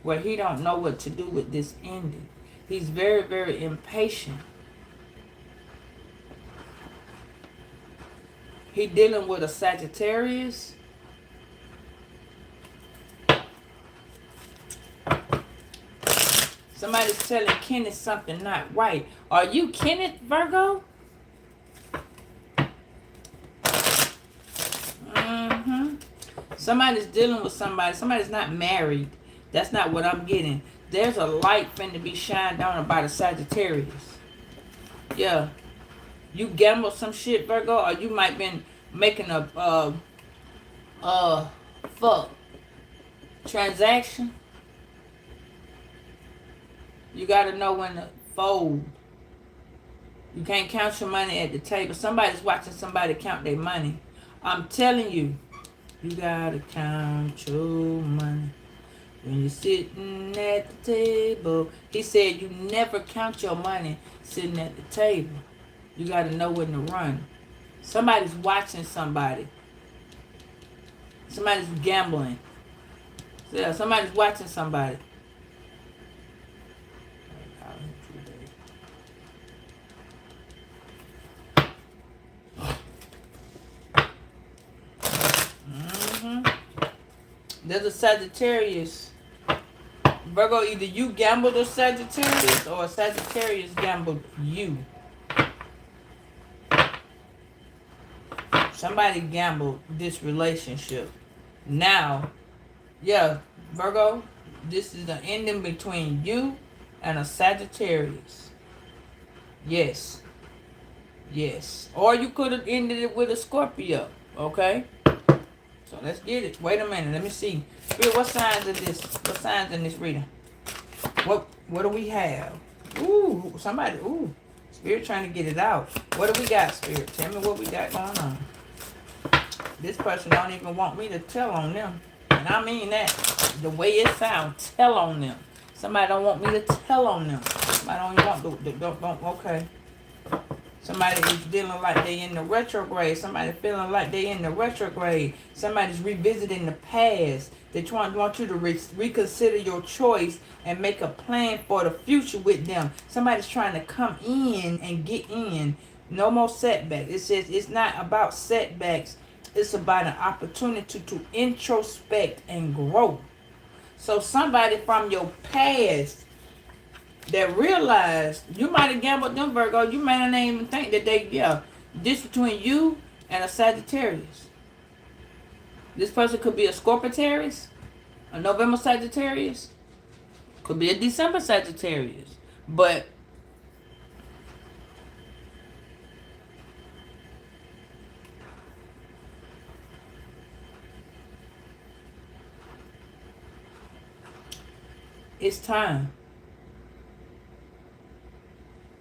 where he don't know what to do with this ending. He's very, very impatient. He dealing with a Sagittarius. Somebody's telling Kenneth something not right. Are you Kenneth, Virgo? Somebody's dealing with somebody. Somebody's not married. That's not what I'm getting. There's a light finna be shined down about a Sagittarius. Yeah. You gamble some shit, Virgo, or you might been making a transaction. You gotta know when to fold. You can't count your money at the table. Somebody's watching somebody count their money. I'm telling you, you gotta count your money when you're sitting at the table. He said you never count your money sitting at the table. You gotta know when to run. Somebody's watching somebody. Somebody's gambling. Yeah, somebody's watching somebody. There's a Sagittarius. Virgo, either you gambled a Sagittarius or a Sagittarius gambled you. Somebody gambled this relationship. Now, yeah, Virgo, this is the ending between you and a Sagittarius. Yes. Yes. Or you could have ended it with a Scorpio. Okay? So let's get it. Wait a minute. Let me see. Spirit, what signs is this? What signs in this reading? What do we have? Ooh, somebody. Ooh. Spirit trying to get it out. What do we got, Spirit? Tell me what we got going on. This person don't even want me to tell on them. And I mean that. The way it sounds, tell on them. Somebody don't want me to tell on them. Somebody don't even want don't okay. Somebody is feeling like they in the retrograde. Somebody feeling like they in the retrograde. Somebody's revisiting the past. They want you to reconsider your choice and make a plan for the future with them. Somebody's trying to come in and get in. No more setbacks. It says it's not about setbacks. It's about an opportunity to introspect and grow. So somebody from your past that realized you might have gambled them, Virgo, you might not even think that this between you and a Sagittarius. This person could be a Scorpitarius, a November Sagittarius, could be a December Sagittarius. But it's time.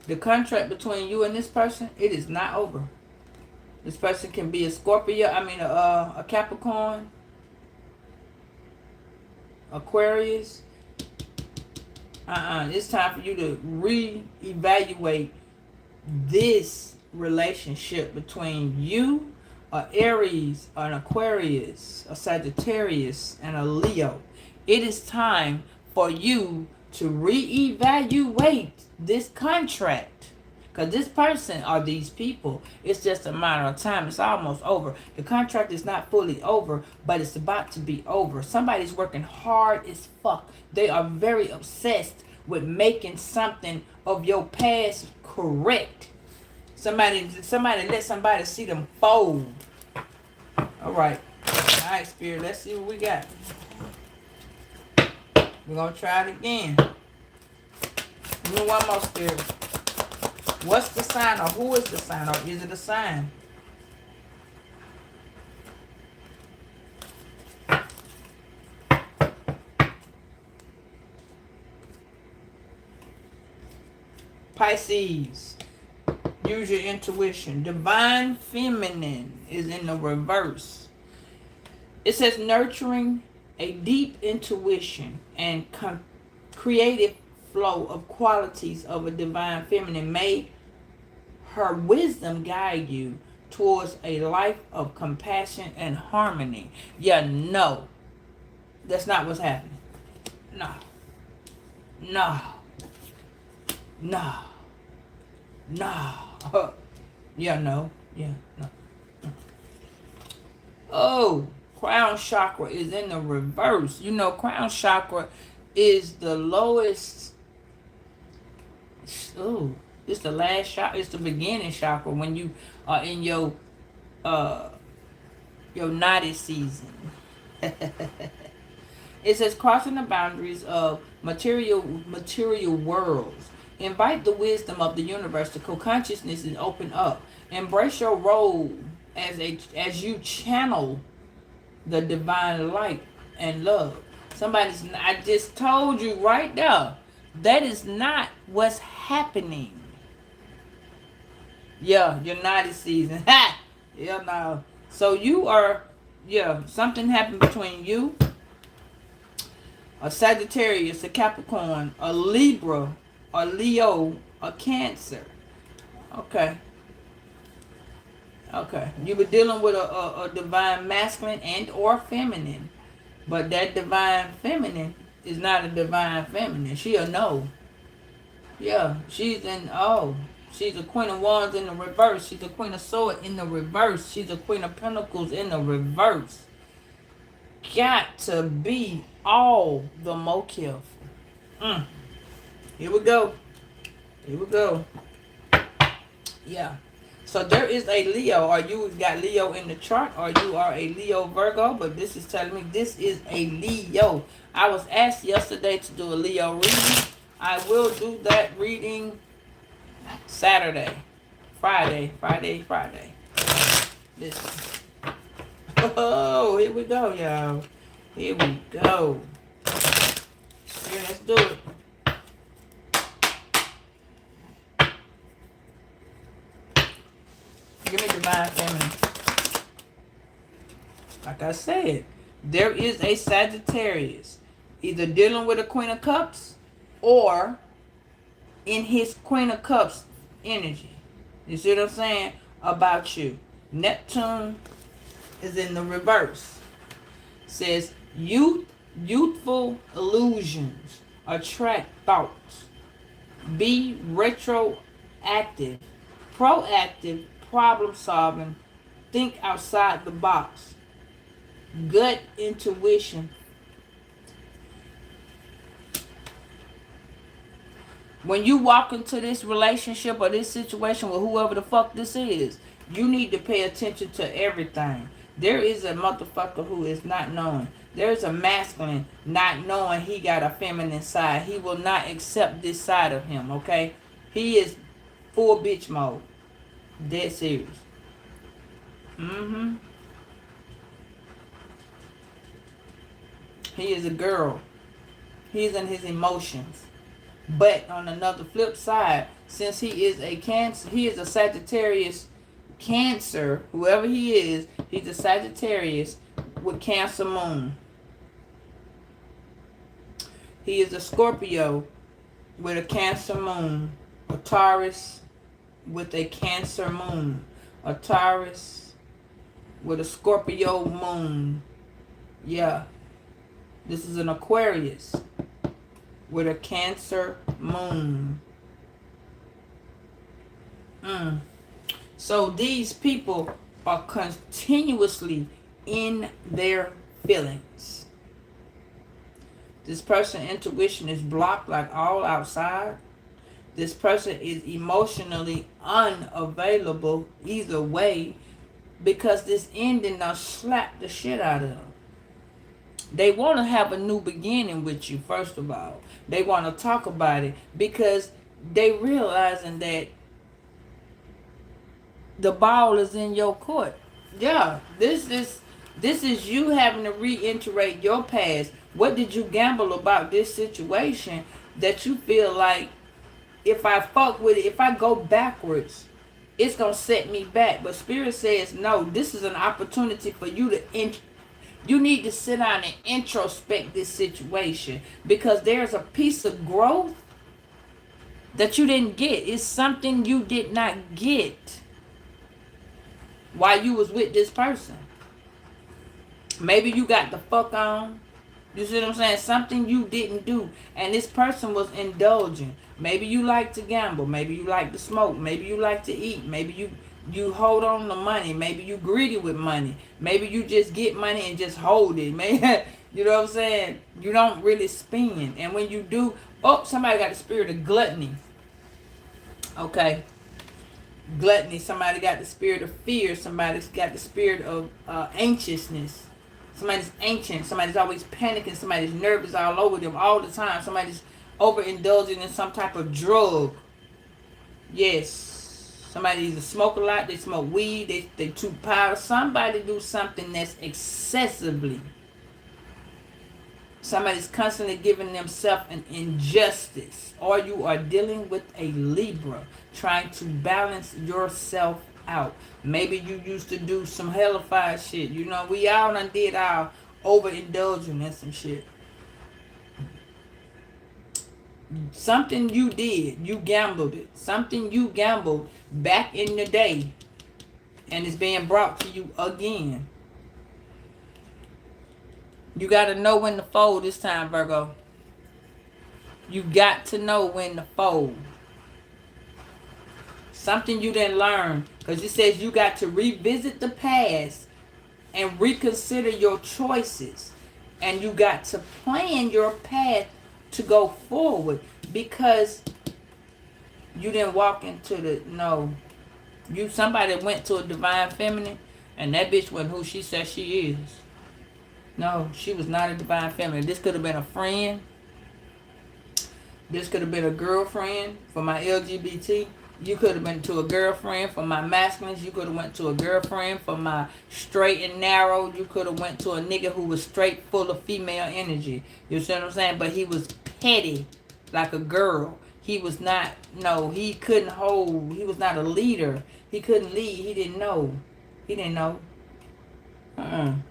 The contract between you and this person, it is not over. This person can be a Scorpio, a Capricorn, Aquarius. It's time for you to reevaluate this relationship between you, a Aries, an Aquarius, a Sagittarius, and a Leo. It is time for you to reevaluate this contract. Because this person or these people, it's just a matter of time. It's almost over. The contract is not fully over, but it's about to be over. Somebody's working hard as fuck. They are very obsessed with making something of your past correct. Somebody let somebody see them fold. All right. All right, Spirit. Let's see what we got. We're going to try it again. Give me one more, Spirit. What's the sign, or who is the sign, or is it a sign? Pisces. Use your intuition. Divine Feminine is in the reverse. It says nurturing a deep intuition and creative flow of qualities of a divine feminine. May her wisdom guide you towards a life of compassion and harmony. Yeah, no. That's not what's happening. No. No. No. No. Yeah, no. Yeah, no. Oh, crown chakra is in the reverse. You know, crown chakra is the lowest. Oh, it's the last chakra. It's the beginning chakra when you are in your naughty season. It says crossing the boundaries of material worlds. Invite the wisdom of the universe to co-consciousness and open up. Embrace your role as you channel the divine light and love. I just told you right there, that is not what's happening. Yeah, your naughty season. Ha! Yeah, no. So you are, something happened between you, a Sagittarius, a Capricorn, a Libra, a Leo, a Cancer. Okay. You were dealing with a divine masculine and or feminine. But that divine feminine is not a divine feminine. She a no. Yeah, she's a Queen of Wands in the reverse. She's a Queen of Swords in the reverse. She's a Queen of Pentacles in the reverse. Got to be all the more careful. Here we go. Yeah. So there is a Leo, or you got Leo in the chart, or you are a Leo Virgo, but this is telling me this is a Leo. I was asked yesterday to do a Leo reading. I will do that reading Saturday. Friday. Listen. Oh, here we go, y'all. Here we go. Here, let's do it. Give me divine feminine. Like I said, there is a Sagittarius either dealing with a Queen of Cups or in his Queen of Cups energy. You see what I'm saying? About you. Neptune is in the reverse. Says youthful illusions attract thoughts. Be retroactive, proactive, problem solving. Think outside the box. Gut intuition. When you walk into this relationship or this situation with whoever the fuck this is, you need to pay attention to everything. There is a motherfucker who is not knowing. There is a masculine not knowing he got a feminine side. He will not accept this side of him, okay? He is full bitch mode. Dead serious. He is a girl. He's in his emotions. But on another flip side, since he is a Cancer, he is a Sagittarius Cancer, whoever he is, he's a Sagittarius with Cancer moon. He is a Scorpio with a Cancer moon. A Taurus with a Cancer moon. A Taurus with a Scorpio moon. Yeah. This is an Aquarius with a Cancer moon. So these people are continuously in their feelings. This person's intuition is blocked like all outside. This person is emotionally unavailable either way because this ending now slapped the shit out of them. They want to have a new beginning with you, first of all. They want to talk about it because they realizing that the ball is in your court. Yeah, this is you having to reiterate your past. What did you gamble about this situation that you feel like if I fuck with it, if I go backwards, it's going to set me back. But Spirit says, no, this is an opportunity for you to you need to sit down and introspect this situation because there's a piece of growth that you didn't get. It's something you did not get while you was with this person. Maybe you got the fuck on. You see what I'm saying? Something you didn't do. And this person was indulging. Maybe you like to gamble. Maybe you like to smoke. Maybe you like to eat. Maybe you hold on to money. Maybe you greedy with money. Maybe you just get money and just hold it. Maybe, you know what I'm saying? You don't really spend. And when you do, somebody got the spirit of gluttony. Okay. Gluttony. Somebody got the spirit of fear. Somebody's got the spirit of anxiousness. Somebody's anxious. Somebody's always panicking. Somebody's nervous all over them all the time. Somebody's overindulging in some type of drug. Yes. Somebody either smoke a lot, they smoke weed, they too powder. Somebody do something that's excessively. Somebody's constantly giving themselves an injustice. Or you are dealing with a Libra, trying to balance yourself out. Maybe you used to do some hellified shit. You know, we all done did our overindulging and some shit. Something you did, you gambled it. Something you gambled back in the day, and it's being brought to you again. You got to know when to fold this time, Virgo. You got to know when to fold. Something you didn't learn, because it says you got to revisit the past and reconsider your choices, and you got to plan your path to go forward, because you didn't walk into the somebody went to a divine feminine and that bitch wasn't who she said she is. No, she was not a divine feminine. This could have been a friend. This could have been a girlfriend for my LGBT. You could have been to a girlfriend for my masculines. You could have went to a girlfriend for my straight and narrow. You could have went to a nigga who was straight full of female energy. You see what I'm saying? But he was petty like a girl. He was not, no, he couldn't hold, he was not a leader. He couldn't lead. He didn't know. He didn't know.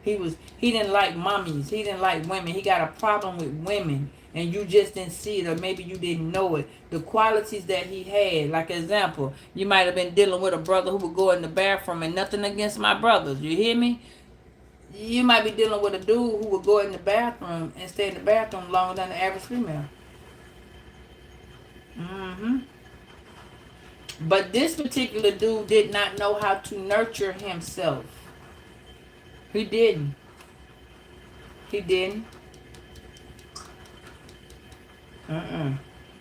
He didn't like mummies. He didn't like women. He got a problem with women. And you just didn't see it, or maybe you didn't know it. The qualities that he had, like example, you might have been dealing with a brother who would go in the bathroom, and nothing against my brothers, you hear me? You might be dealing with a dude who would go in the bathroom and stay in the bathroom longer than the average female. But this particular dude did not know how to nurture himself. He didn't. He didn't.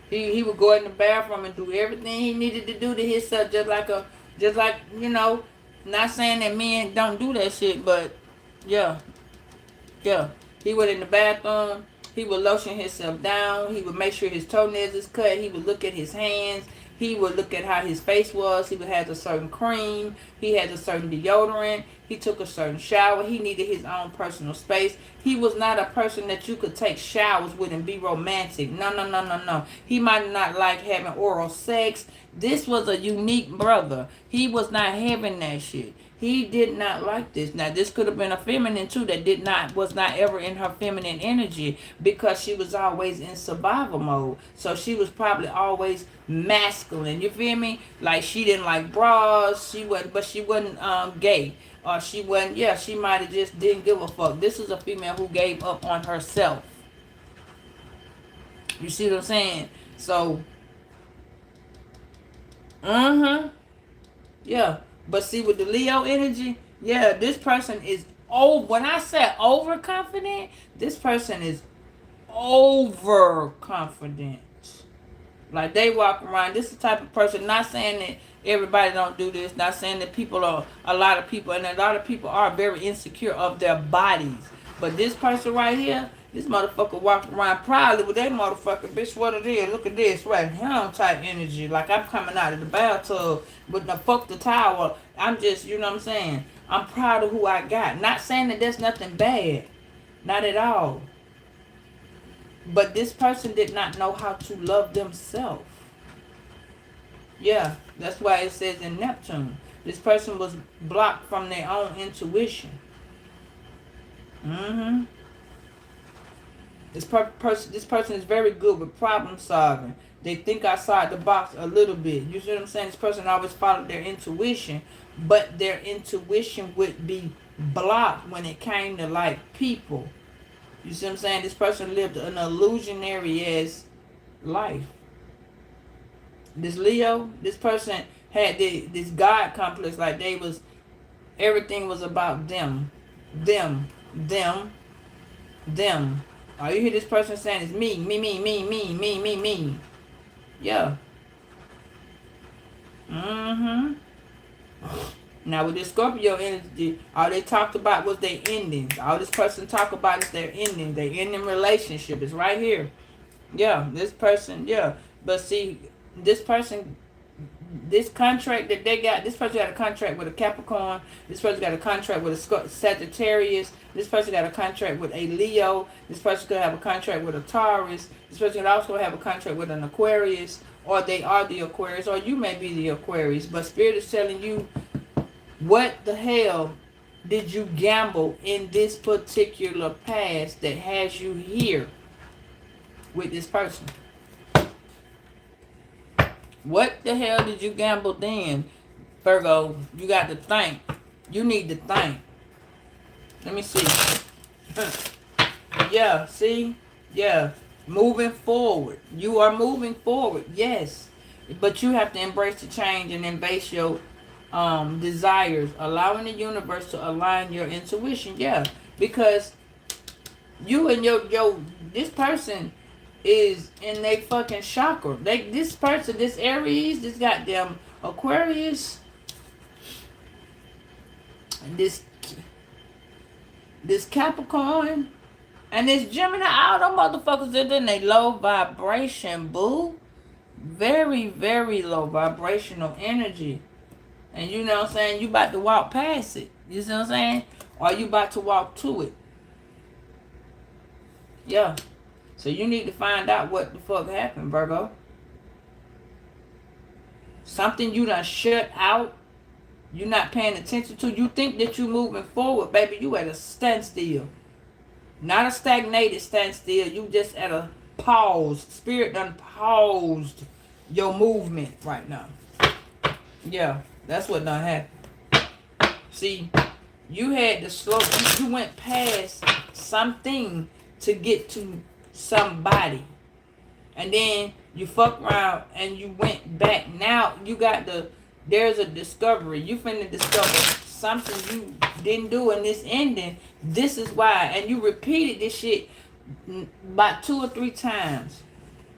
He would go in the bathroom and do everything he needed to do to himself, just like you know. Not saying that men don't do that shit, but yeah, yeah. He would in the bathroom. He would lotion himself down. He would make sure his toenails is cut. He would look at his hands. He would look at how his face was. He would have a certain cream. He had a certain deodorant. He took a certain shower. He needed his own personal space. He was not a person that you could take showers with and be romantic. No, no, no, no, no. He might not like having oral sex. This was a unique brother. He was not having that shit. He did not like this. Now, this could have been a feminine too that was not ever in her feminine energy, because she was always in survival mode. So she was probably always masculine. You feel me? Like she didn't like bras. But she wasn't gay. Or she wasn't, yeah, she might have just didn't give a fuck. This is a female who gave up on herself. You see what I'm saying? So, yeah. But see, with the Leo energy, yeah, this person is when I say overconfident, this person is overconfident. Like they walk around, this is the type of person, not saying that everybody don't do this, not saying that a lot of people are very insecure of their bodies. But this person right here, this motherfucker walking around proudly with that motherfucker, bitch, what it is, look at this, right here type energy. Like I'm coming out of the bathtub with the fuck the towel. I'm just, you know what I'm saying? I'm proud of who I got. Not saying that there's nothing bad. Not at all. But this person did not know how to love themselves. Yeah, that's why it says in Neptune. This person was blocked from their own intuition. This person is very good with problem solving. They think outside the box a little bit. You see what I'm saying? This person always followed their intuition, but their intuition would be blocked when it came to like people. You see what I'm saying? This person lived an illusionary ass life. This Leo, this person had this God complex, like everything was about them. Them. All you hear this person saying is me. Yeah. Now with this Scorpio energy, all they talked about was their endings. All this person talk about is their ending. Their ending relationship is right here. Yeah, this person, yeah. But see, this person, this contract that they got, this person got a contract with a Capricorn. This person got a contract with a Sagittarius. This person got a contract with a Leo. This person could have a contract with a Taurus. This person could also have a contract with an Aquarius. Or they are the Aquarius, or you may be the Aquarius. But Spirit is telling you, what the hell did you gamble in this particular past that has you here with this person? What the hell did you gamble then, Virgo? You got to think. You need to think. Let me see. Yeah, see? Yeah. Moving forward. You are moving forward. Yes. But you have to embrace the change and embrace your desires, allowing the universe to align your intuition. Yeah, because you and this person is in their fucking chakra. This person, this Aries, this goddamn Aquarius, this Capricorn, and this Gemini, all them motherfuckers are in a low vibration, boo. Very, very low vibrational energy. And you know what I'm saying? You about to walk past it. You see what I'm saying? Or you about to walk to it. Yeah. So you need to find out what the fuck happened, Virgo. Something you done shut out. You not paying attention to. You think that you moving forward, baby. You at a standstill. Not a stagnated standstill. You just at a pause. Spirit done paused your movement right now. Yeah, that's what done happened. See, you had to slow. You went past something to get to somebody. And then you fuck around and you went back. Now you got there's a discovery. You finna discover something you didn't do in this ending. This is why. And you repeated this shit about 2 or 3 times.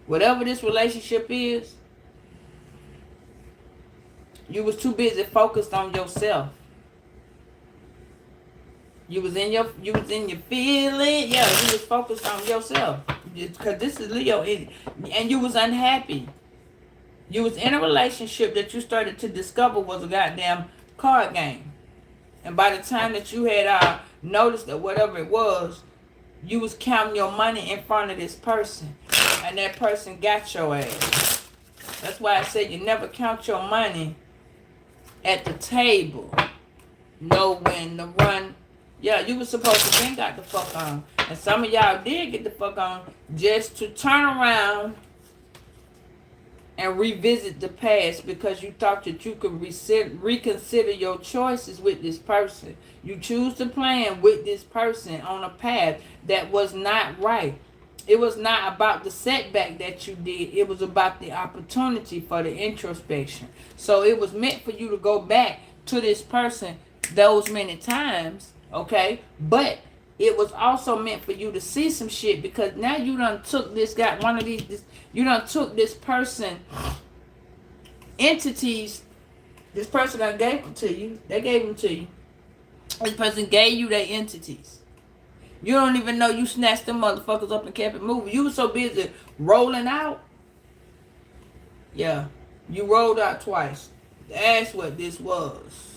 Whatever this relationship is, you was too busy focused on yourself. You was in your feeling. Yeah, you was focused on yourself. Because this is Leo. And you was unhappy. You was in a relationship that you started to discover was a goddamn card game. And by the time that you had noticed that whatever it was, you was counting your money in front of this person. And that person got your ass. That's why I said you never count your money at the table. Know when to run. Yeah, you was supposed to then got the fuck on. And some of y'all did get the fuck on just to turn around and revisit the past because you thought that you could reconsider your choices with this person. You choose to plan with this person on a path that was not right. It was not about the setback that you did. It was about the opportunity for the introspection. So it was meant for you to go back to this person those many times, okay? But it was also meant for you to see some shit because now you done took you done took this person entities. This person that gave them to you. They gave them to you. This person gave you their entities. You don't even know you snatched them motherfuckers up and kept it moving. You were so busy rolling out. Yeah. You rolled out twice. That's what this was.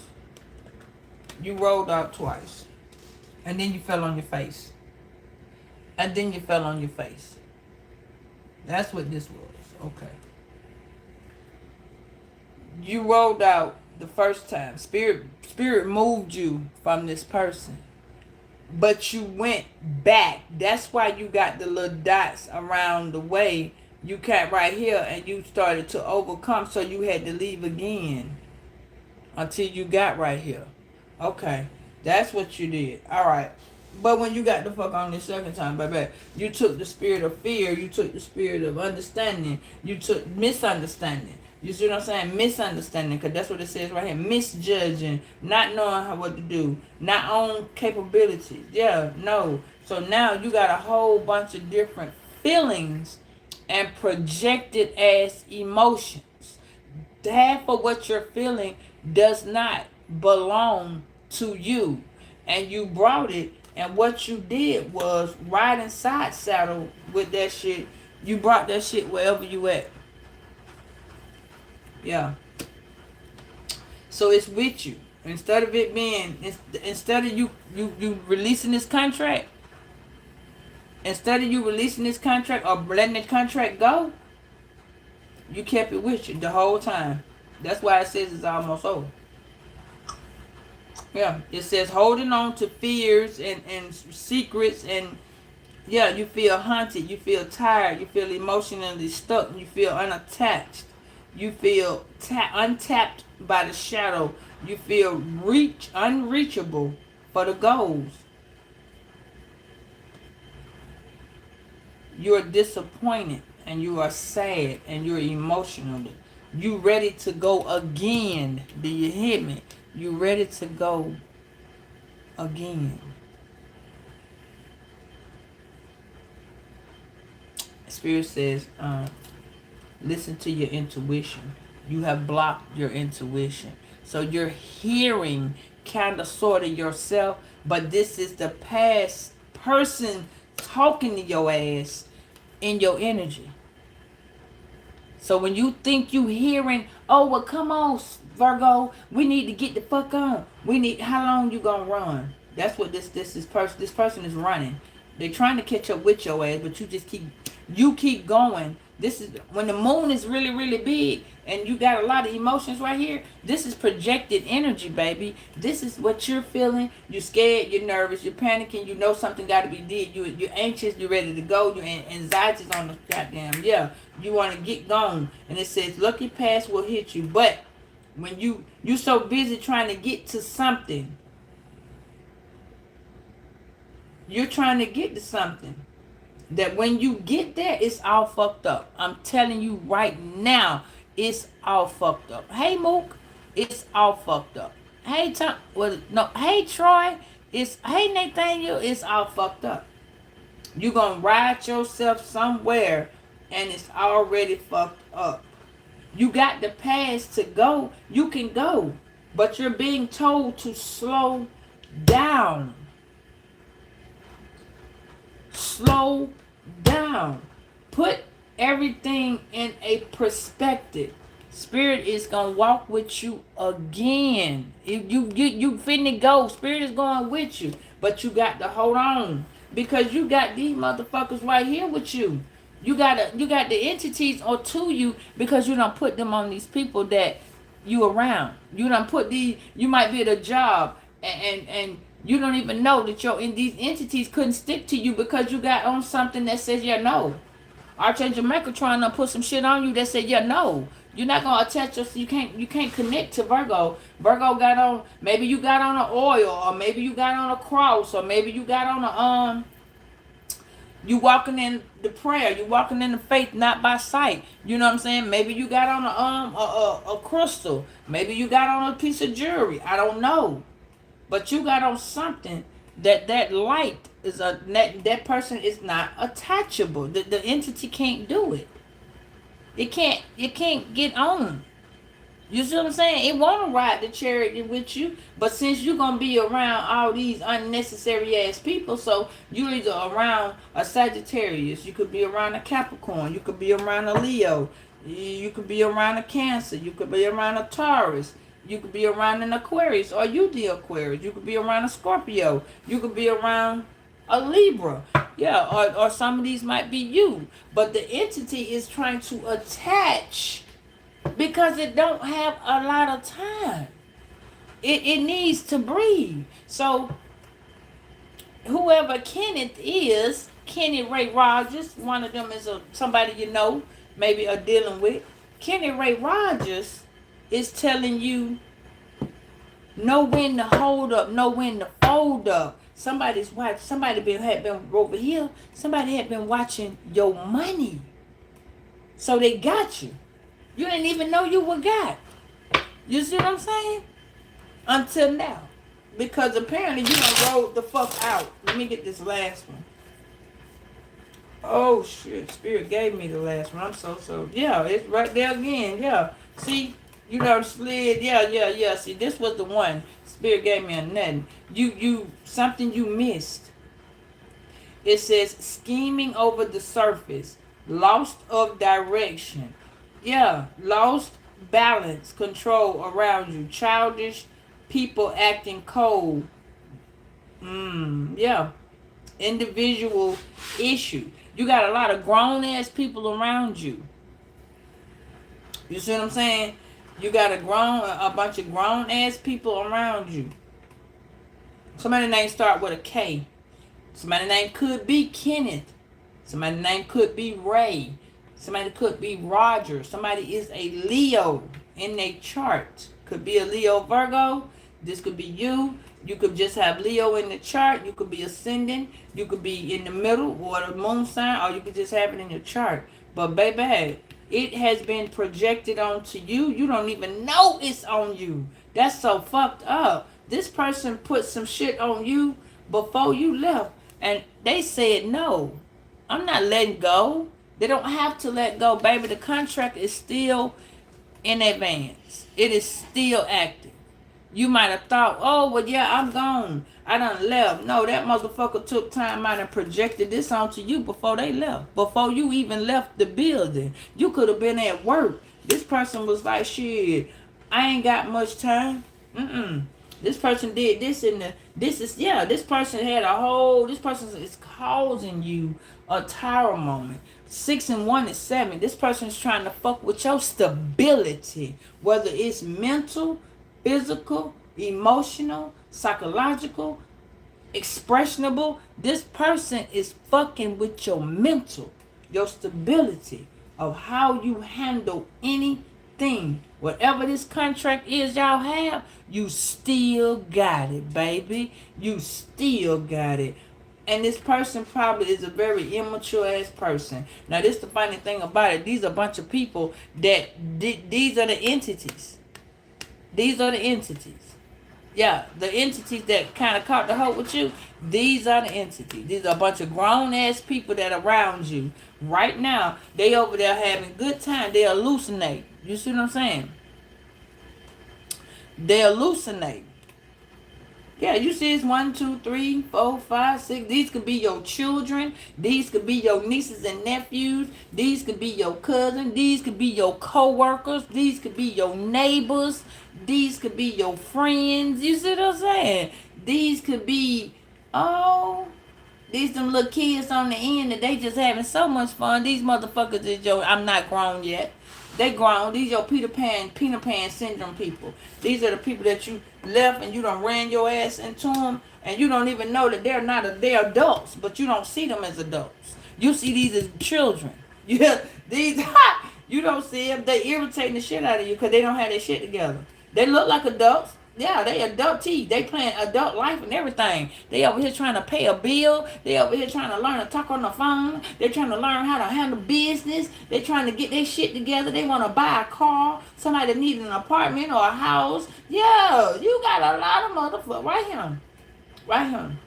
You rolled out twice. And then you fell on your face. And then you fell on your face. That's what this was. Okay. You rolled out the first time. Spirit moved you from this person. But you went back. That's why you got the little dots around the way. You came right here and you started to overcome. So you had to leave again. Until you got right here. Okay. That's what you did. Alright. But when you got the fuck on this second time, baby, you took the spirit of fear. You took the spirit of understanding. You took misunderstanding. You see what I'm saying? Misunderstanding, because that's what it says right here. Misjudging, not knowing what to do, not own capabilities. Yeah, no. So now you got a whole bunch of different feelings and projected as emotions. Half of what you're feeling does not belong to you. And you brought it, and what you did was ride in side saddle with that shit. You brought that shit wherever you at. Yeah. So it's with you. Instead of it being, instead of you releasing this contract, instead of you releasing this contract or letting the contract go, you kept it with you the whole time. That's why it says it's almost over. Yeah. It says holding on to fears and secrets and yeah, you feel haunted, you feel tired, you feel emotionally stuck, you feel unattached. You feel untapped by the shadow. You feel unreachable for the goals. You are disappointed and you are sad and you're emotional. You ready to go again. Do you hear me? You ready to go again. Spirit says, listen to your intuition. You have blocked your intuition. So you're hearing kind of sort of yourself, but this is the past person talking to your ass in your energy. So when you think you hearing, oh well, come on, Virgo, we need to get the fuck on. We need. How long you gonna run? That's what this person is running. They're trying to catch up with your ass, but you keep going. This is when the moon is really really big, and you got a lot of emotions right here. This is projected energy, baby. This is what you're feeling. You're scared. You're nervous. You're panicking. You know something got to be did. You're anxious. You're ready to go. Your anxiety's on the goddamn You want to get gone, and it says lucky pass will hit you, but when you so busy trying to get to something, you're trying to get to something that when you get there, it's all fucked up. I'm telling you right now, it's all fucked up. Hey Mook, it's all fucked up. Hey Tom, well no, hey Troy, hey Nathaniel, it's all fucked up. You're gonna ride yourself somewhere and it's already fucked up. You got the pass to go, you can go, but you're being told to slow down. Slow down. Put everything in a perspective. Spirit is gonna walk with you again. If you finna go, Spirit is going with you, but you got to hold on because you got these motherfuckers right here with you. You got the entities or to you because you don't put them on these people that you around. You don't put these. You might be at a job and you don't even know that these entities couldn't stick to you because you got on something that says no. Archangel Michael trying to put some shit on you that said no. You're not gonna attach yourself. You can't connect to Virgo. Virgo got on. Maybe you got on an oil, or maybe you got on a cross, or maybe you got on a You walking in the prayer. You walking in the faith, not by sight. You know what I'm saying? Maybe you got on a crystal. Maybe you got on a piece of jewelry. I don't know, but you got on something that light is that person is not attachable. The entity can't do it. It can't get on. You see what I'm saying? It want to ride the chariot with you, but since you're going to be around all these unnecessary ass people, so you're either around a Sagittarius, you could be around a Capricorn, you could be around a Leo, you could be around a Cancer, you could be around a Taurus, you could be around an Aquarius, or you the Aquarius, you could be around a Scorpio, you could be around a Libra, or some of these might be you, but the entity is trying to attach because it don't have a lot of time. It needs to breathe. So whoever Kenneth is, Kenny Ray Rogers, one of them is somebody you know, maybe are dealing with. Kenny Ray Rogers is telling you know when to hold up, know when to fold up. Somebody's watching. Somebody had been over here. Somebody had been watching your money, so they got you. You didn't even know you were got. You see what I'm saying? Until now. Because apparently you done rolled the fuck out. Let me get this last one. Oh shit. Spirit gave me the last one. I'm so. Yeah, it's right there again. Yeah. See? You done slid. Yeah. See, this was the one. Spirit gave me a nothing. Something you missed. It says scheming over the surface. Lost of direction. Yeah, lost balance, control around you. Childish people acting cold. Yeah. Individual issue. You got a lot of grown-ass people around you. You see what I'm saying? You got a bunch of grown-ass people around you. Somebody's name start with a K. Somebody's name could be Kenneth. Somebody's name could be Ray. Somebody could be Roger. Somebody is a Leo in their chart. Could be a Leo Virgo. This could be you. You could just have Leo in the chart. You could be ascending. You could be in the middle or the moon sign, or you could just have it in your chart. But baby, it has been projected onto you. You don't even know it's on you. That's so fucked up. This person put some shit on you before you left, and they said no. I'm not letting go. They don't have to let go, baby. The contract is still in advance. It is still active. You might have thought, oh, well, yeah, I'm gone. I done left. No, that motherfucker took time out and projected this onto you before they left. Before you even left the building. You could have been at work. This person was like, shit, I ain't got much time. This person did this and this person had a whole, this person is causing you a tower moment. 6 and 1 is 7. This person is trying to fuck with your stability, whether it's mental, physical, emotional, psychological, expressionable. This person is fucking with your mental, your stability of how you handle anything. Whatever this contract is y'all have, you still got it, baby. You still got it. And this person probably is a very immature ass person. Now, this is the funny thing about it. These are a bunch of people that, these are the entities. These are the entities. Yeah, the entities that kind of caught the hoe with you, these are the entities. These are a bunch of grown-ass people that are around you. Right now, they over there having good time. They hallucinate. You see what I'm saying? They hallucinate. Yeah, you see it's 1, 2, 3, 4, 5, 6. These could be your children. These could be your nieces and nephews. These could be your cousins. These could be your co-workers. These could be your neighbors. These could be your friends. You see what I'm saying? These could be, these them little kids on the end that they just having so much fun. These motherfuckers is your, I'm not grown yet. They grown. These your Peter Pan syndrome people. These are the people that you left and you done ran your ass into them, and you don't even know that they're adults, but you don't see them as adults. You see these as children. Yeah, these you don't see them. They irritating the shit out of you because they don't have their shit together. They look like adults. Yeah, they adult teeth. They playing adult life and everything. They over here trying to pay a bill. They over here trying to learn to talk on the phone. They're trying to learn how to handle business. They're trying to get their shit together. They want to buy a car. Somebody that needs an apartment or a house. Yeah, you got a lot of motherfuckers. Right here. Right here.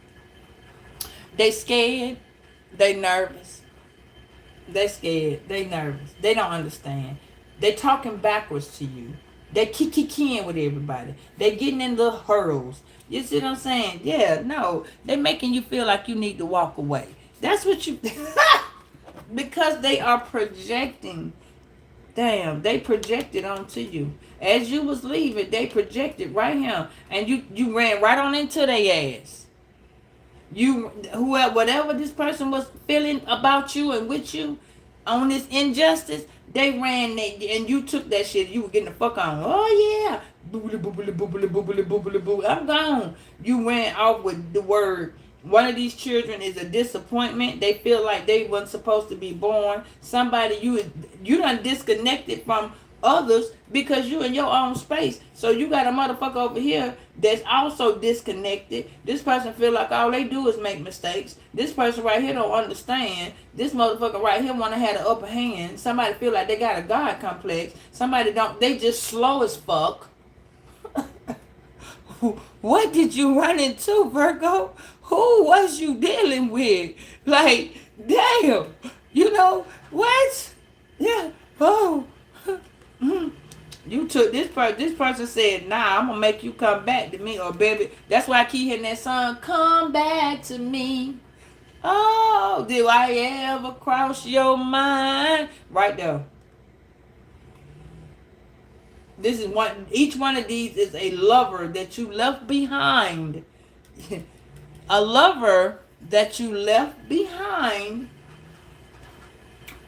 They scared. They nervous. They scared. They nervous. They don't understand. They talking backwards to you. They kicking with everybody. They getting in little hurdles. You see what I'm saying? Yeah, no. They making you feel like you need to walk away. That's what you... because they are projecting. Damn, they projected onto you. As you was leaving, they projected right here. And you ran right on into their ass. Whatever this person was feeling about you and with you on this injustice, they ran and you took that shit. You were getting the fuck on. Oh yeah. Boobly, boobly, boobly, boobly, boobly, boobly. I'm gone. You ran off with the word. One of these children is a disappointment. They feel like they weren't supposed to be born. Somebody you done disconnected from others because you in your own space. So you got a motherfucker over here that's also disconnected. This person feel like all they do is make mistakes. This person right here don't understand. This motherfucker right here want to have the upper hand. Somebody feel like they got a God complex. Somebody don't. They just slow as fuck. What did you run into, Virgo? Who was you dealing with? Like, damn. You know what? Yeah. Oh. You took this person. This person said, "Nah, I'm gonna make you come back to me, or baby." That's why I keep hearing that song, "Come back to me." Oh, did I ever cross your mind? Right there. This is one. Each one of these is a lover that you left behind. A lover that you left behind,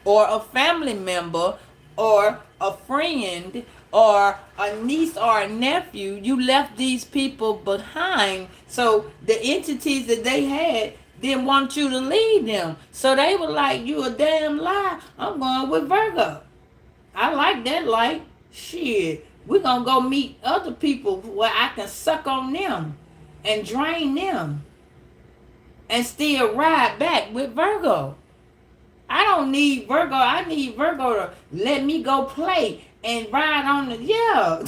or a family member, or a friend, or a niece or a nephew. You left these people behind. So the entities that they had didn't want you to leave them. So they were like, you a damn lie. I'm going with Virgo. I like that light. Shit. We're going to go meet other people where I can suck on them and drain them and still ride back with Virgo. I don't need Virgo. I need Virgo to let me go play and ride on the, yeah.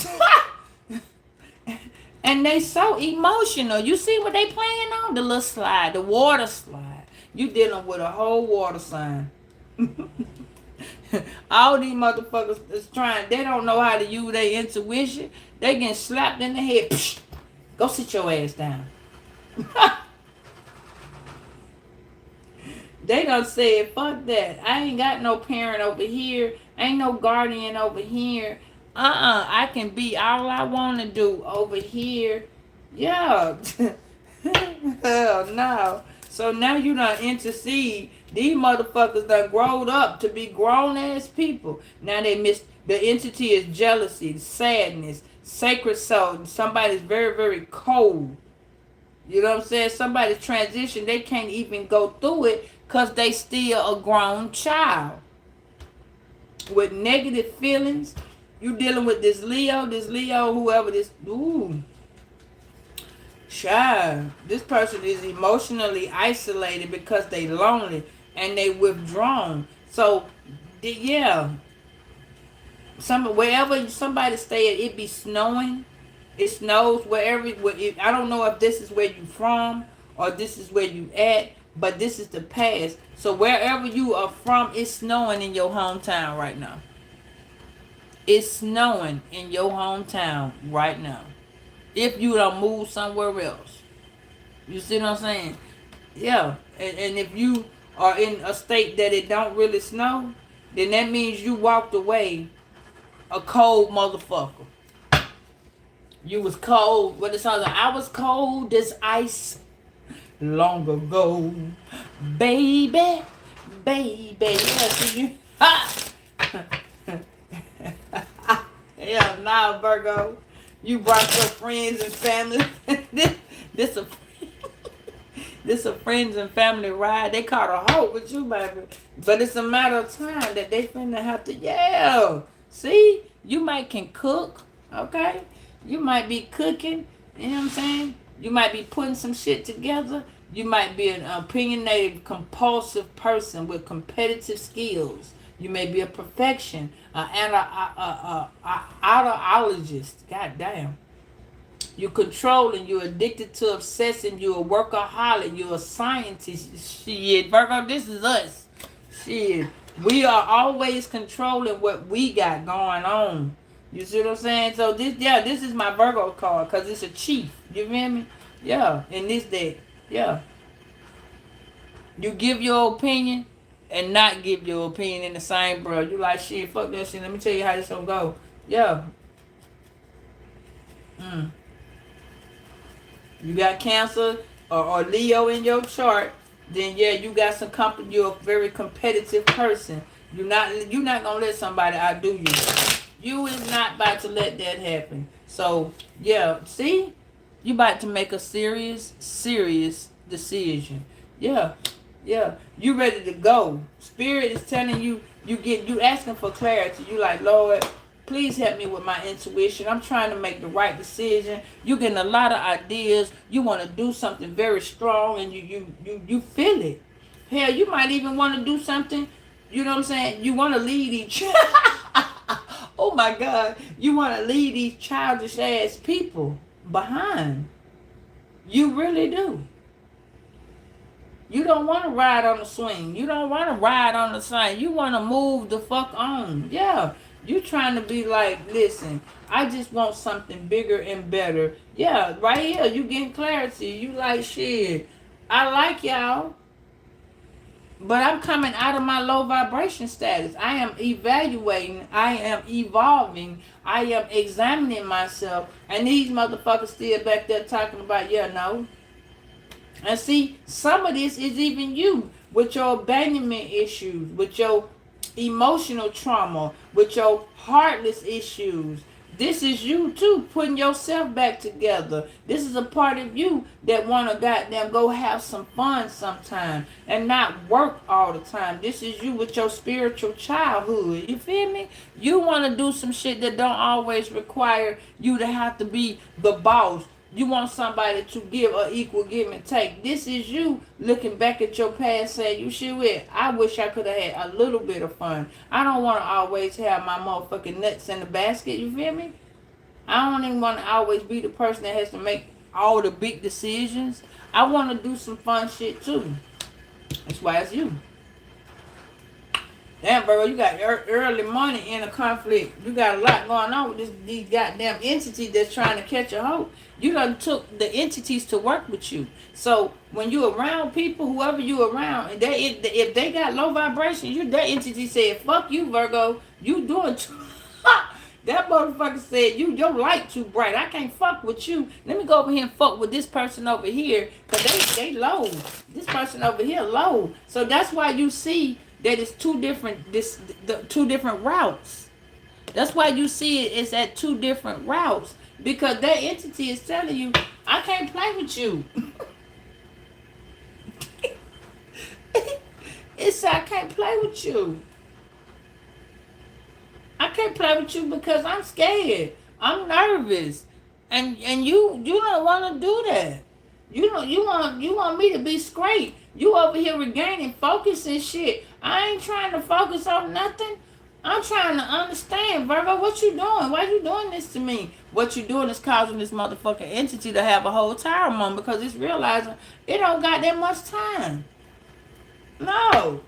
And they so emotional. You see what they playing on? The little slide, the water slide. You dealing with a whole water sign. All these motherfuckers is trying, they don't know how to use their intuition. They getting slapped in the head. Psh, go sit your ass down. They done said, fuck that. I ain't got no parent over here. Ain't no guardian over here. I can be all I want to do over here. Yeah. Hell no. So now you done intercede. These motherfuckers done growed up to be grown ass people. Now they miss the entity is jealousy, sadness, sacred soul. Somebody's very, very cold. You know what I'm saying? Somebody's transition, they can't even go through it because they still a grown child. With negative feelings, you dealing with this Leo, whoever this, ooh. Child, this person is emotionally isolated because they lonely and they withdrawn. So, yeah, wherever somebody stay at, it be snowing. It snows wherever. I don't know if this is where you from or this is where you at, but this is the past. So wherever you are from, it's snowing in your hometown right now. It's snowing in your hometown right now. If you don't move somewhere else. You see what I'm saying? Yeah. And if you are in a state that it don't really snow, then that means you walked away a cold motherfucker. You was cold. What the song? I was cold as ice long ago, baby, baby. Yeah, see you. Ha! Yeah, nah, Virgo. You brought your friends and family. this a this a friends and family ride. They caught a hold with you, baby. But it's a matter of time that they finna have to. Yeah. See, you might can cook. Okay. You might be cooking, you know what I'm saying? You might be putting some shit together. You might be an opinionated, compulsive person with competitive skills. You may be a perfection, an autoologist. God damn. You're controlling, you're addicted to obsessing, you're a workaholic, you're a scientist. Shit, Virgo, this is us. Shit. We are always controlling what we got going on. You see what I'm saying? So this is my Virgo card because it's a chief. You feel me? Yeah, in this deck. Yeah. You give your opinion and not give your opinion in the same breath. You like, shit, fuck that shit. Let me tell you how this gonna go. Yeah. You got Cancer or Leo in your chart, then yeah, you got some company. You're a very competitive person. You're not gonna let somebody outdo you. You is not about to let that happen. So, yeah, see? You about to make a serious decision. Yeah. Yeah. You ready to go. Spirit is telling you, you asking for clarity. You like, Lord, please help me with my intuition. I'm trying to make the right decision. You getting a lot of ideas. You want to do something very strong and you feel it. Hell, you might even want to do something, you know what I'm saying? You want to lead each oh my God, you want to leave these childish ass people behind. You really do. You don't want to ride on the swing. You don't want to ride on the sign. You want to move the fuck on. Yeah. You trying to be like, listen, I just want something bigger and better. Yeah, right here, you getting clarity. You like, shit, I like y'all. But I'm coming out of my low vibration status. I am evaluating. I am evolving. I am examining myself. And these motherfuckers still back there talking about, yeah, no. And see, some of this is even you with your abandonment issues, with your emotional trauma, with your heartless issues. This is you too, putting yourself back together. This is a part of you that want to goddamn go have some fun sometime and not work all the time. This is you with your spiritual childhood. You feel me? You want to do some shit that don't always require you to have to be the boss. You want somebody to give an equal give and take. This is you looking back at your past saying, you shit with, I wish I could have had a little bit of fun. I don't want to always have my motherfucking nuts in the basket. You feel me? I don't even want to always be the person that has to make all the big decisions. I want to do some fun shit too. That's why it's you. Damn, Virgo, you got early morning in a conflict. You got a lot going on with these goddamn entities that's trying to catch a hold. You done took the entities to work with you. So when you around people, whoever you around, and if they got low vibration, that entity said, "Fuck you, Virgo. You doing too." That motherfucker said, your light too bright. I can't fuck with you. Let me go over here and fuck with this person over here. Because they low. This person over here low. So that's why you see that it's two different two different routes. That's why you see it's at two different routes. Because that entity is telling you, I can't play with you. It's I can't play with you. I can't play with you because I'm scared. I'm nervous. And you don't want to do that. You want me to be straight. You over here regaining focus and shit. I ain't trying to focus on nothing. I'm trying to understand, Virgo, what you doing? Why you doing this to me? What you doing is causing this motherfucking entity to have a whole tower moment because it's realizing it don't got that much time. No.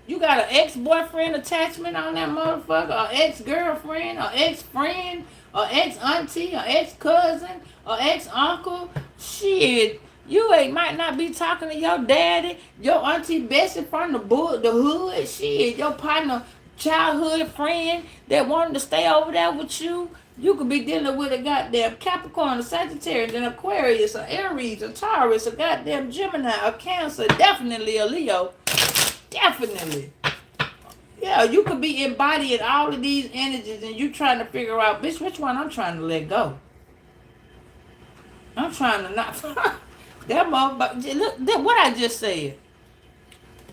You got an ex-boyfriend attachment on that motherfucker, or ex-girlfriend, or ex-friend, or ex-auntie, or ex-cousin, or ex-uncle. Shit, you might not be talking to your daddy, your auntie Bessie from the hood. Shit, your partner, childhood friend that wanted to stay over there with you. You could be dealing with a goddamn Capricorn, a Sagittarius, an Aquarius, an Aries, a Taurus, a goddamn Gemini, a Cancer, definitely a Leo. Definitely. Yeah, you could be embodying all of these energies and you trying to figure out, bitch, which one I'm trying to let go. I'm trying to not... that motherfucker... Look, what I just said.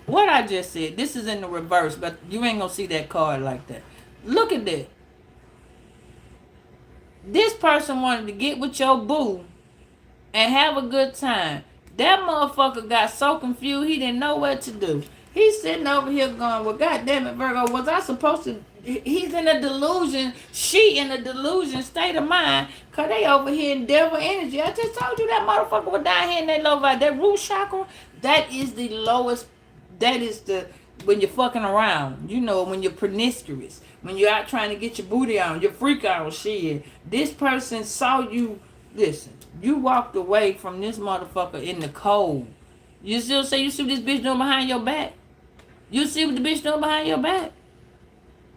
What I just said. This is in the reverse, but you ain't gonna see that card like that. Look at that. This person wanted to get with your boo and have a good time. That motherfucker got so confused he didn't know what to do. He's sitting over here going, well, goddamn it, Virgo, was I supposed to... He's in a delusion. She in a delusion state of mind. Because they over here in devil energy. I just told you that motherfucker was down here in that low vibe. That root chakra, that is the lowest... That is the... When you're fucking around. You know, when you're promiscuous. When you're out trying to get your booty on. Your freak out shit. This person saw you... Listen. You walked away from this motherfucker in the cold. You still say you see what this bitch doing behind your back? You see what the bitch doing behind your back?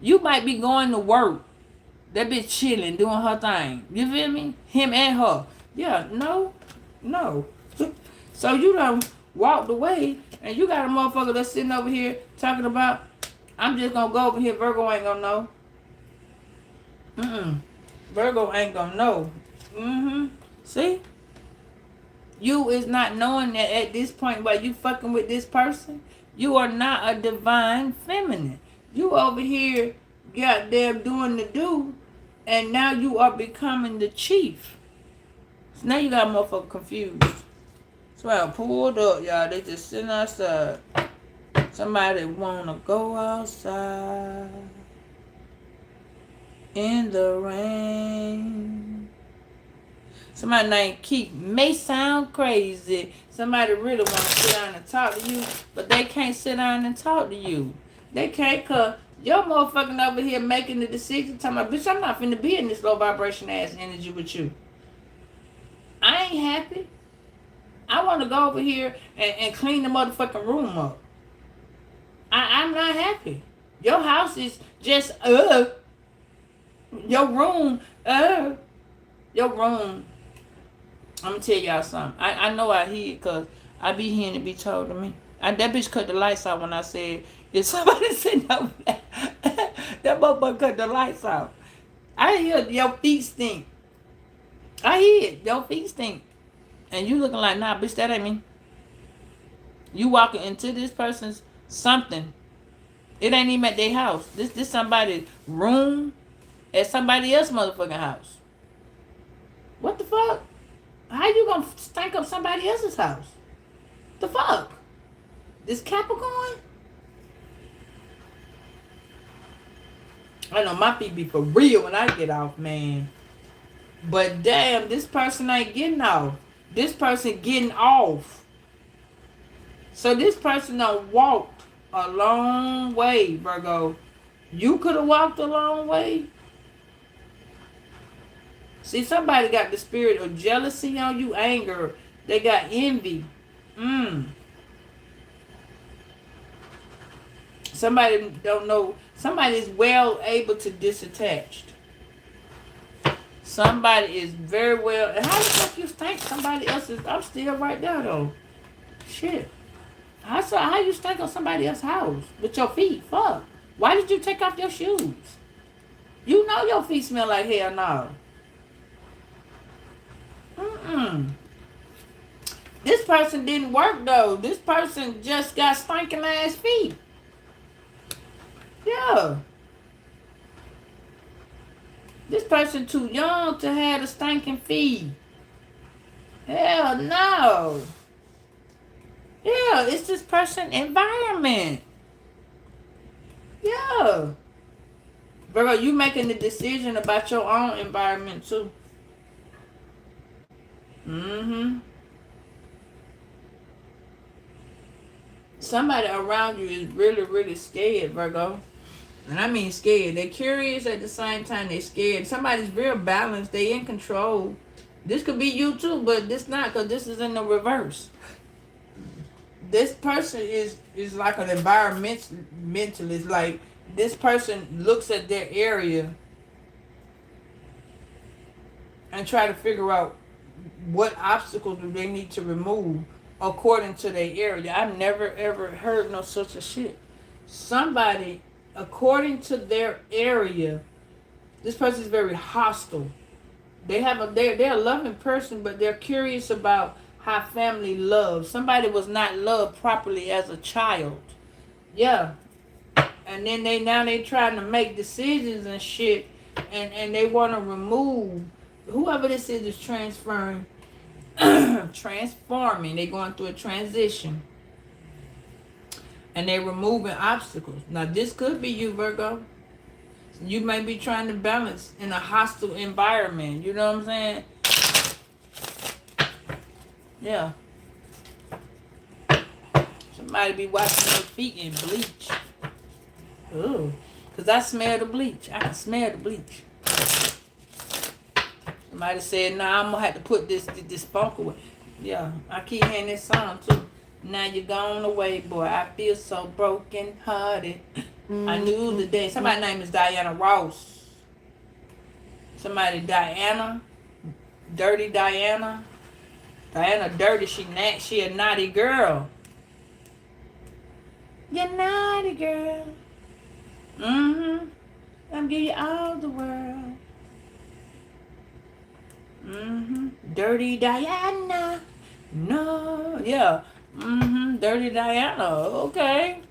You might be going to work. That bitch chilling, doing her thing. You feel me? Him and her. Yeah, no. So you done walked away, and you got a motherfucker that's sitting over here talking about, I'm just gonna go over here, Virgo ain't gonna know. Virgo ain't gonna know. See? You is not knowing that at this point while you fucking with this person, you are not a divine feminine. You over here goddamn doing the do, and now you are becoming the chief. So now you got a motherfucker confused. So I pulled up, y'all. They just sitting outside. Somebody wanna go outside in the rain. Somebody named Keith may sound crazy. Somebody really want to sit down and talk to you, but they can't sit down and talk to you. They can't, cause your motherfucking over here making the decision, talking about, bitch, I'm not finna be in this low vibration ass energy with you. I ain't happy. I want to go over here and clean the motherfucking room up. I'm not happy. Your house is just, your room, your room. I'm gonna tell y'all something. I know I hear it because I be hearing it be told to me. That bitch cut the lights out when I said, if somebody sitting over there, that motherfucker cut the lights out. I hear your feet stink. I hear it. Your feet stink. And you looking like, nah, bitch, that ain't me. You walking into this person's something. It ain't even at their house. This somebody's room at somebody else's motherfucking house. What the fuck? How you gonna stink up somebody else's house? The fuck? This Capricorn? I know my feet be for real when I get off, man. But damn, this person ain't getting off. This person getting off. So this person done walked a long way, Virgo. You could have walked a long way. See, somebody got the spirit of jealousy on you, anger. They got envy. Somebody don't know. Somebody is well able to disattach. Somebody is very well. And how the fuck you think somebody else is? I'm still right there though. Shit. How you stank on somebody else's house with your feet? Fuck. Why did you take off your shoes? You know your feet smell like hell now. This person didn't work though. This person just got stinking ass feet. Yeah. This person too young to have the stinking feet. Hell no. Yeah, it's this person environment. Yeah. Virgo, you making the decision about your own environment too. Somebody around you is really, really scared, Virgo. And I mean scared. They're curious at the same time. They're scared. Somebody's real balanced. They in control. This could be you too, but this not, because this is in the reverse. This person is like an environmentalist. Like, this person looks at their area and try to figure out what obstacles do they need to remove according to their area. I've never ever heard no such a shit. Somebody, according to their area, this person is very hostile. They're a loving person, but they're curious about how family loves. Somebody was not loved properly as a child. Yeah. And then they trying to make decisions and shit, and they want to remove whoever this is transforming. They going through a transition, and they removing obstacles. Now this could be you, Virgo. You may be trying to balance in a hostile environment. You know what I'm saying? Yeah. Somebody be washing their feet in bleach. Ooh. Because I smell the bleach. I can smell the bleach. Somebody said, nah, I'm going to have to put this funk away. Yeah. I keep hearing this song too. Now you're gone away, boy. I feel so broken hearted. I knew the day. Somebody's name is Diana Ross. Somebody, Diana. Dirty Diana. Diana Dirty, she a naughty girl. You're naughty girl. I'm give you all the world. Dirty Diana. No, yeah. Dirty Diana. Okay.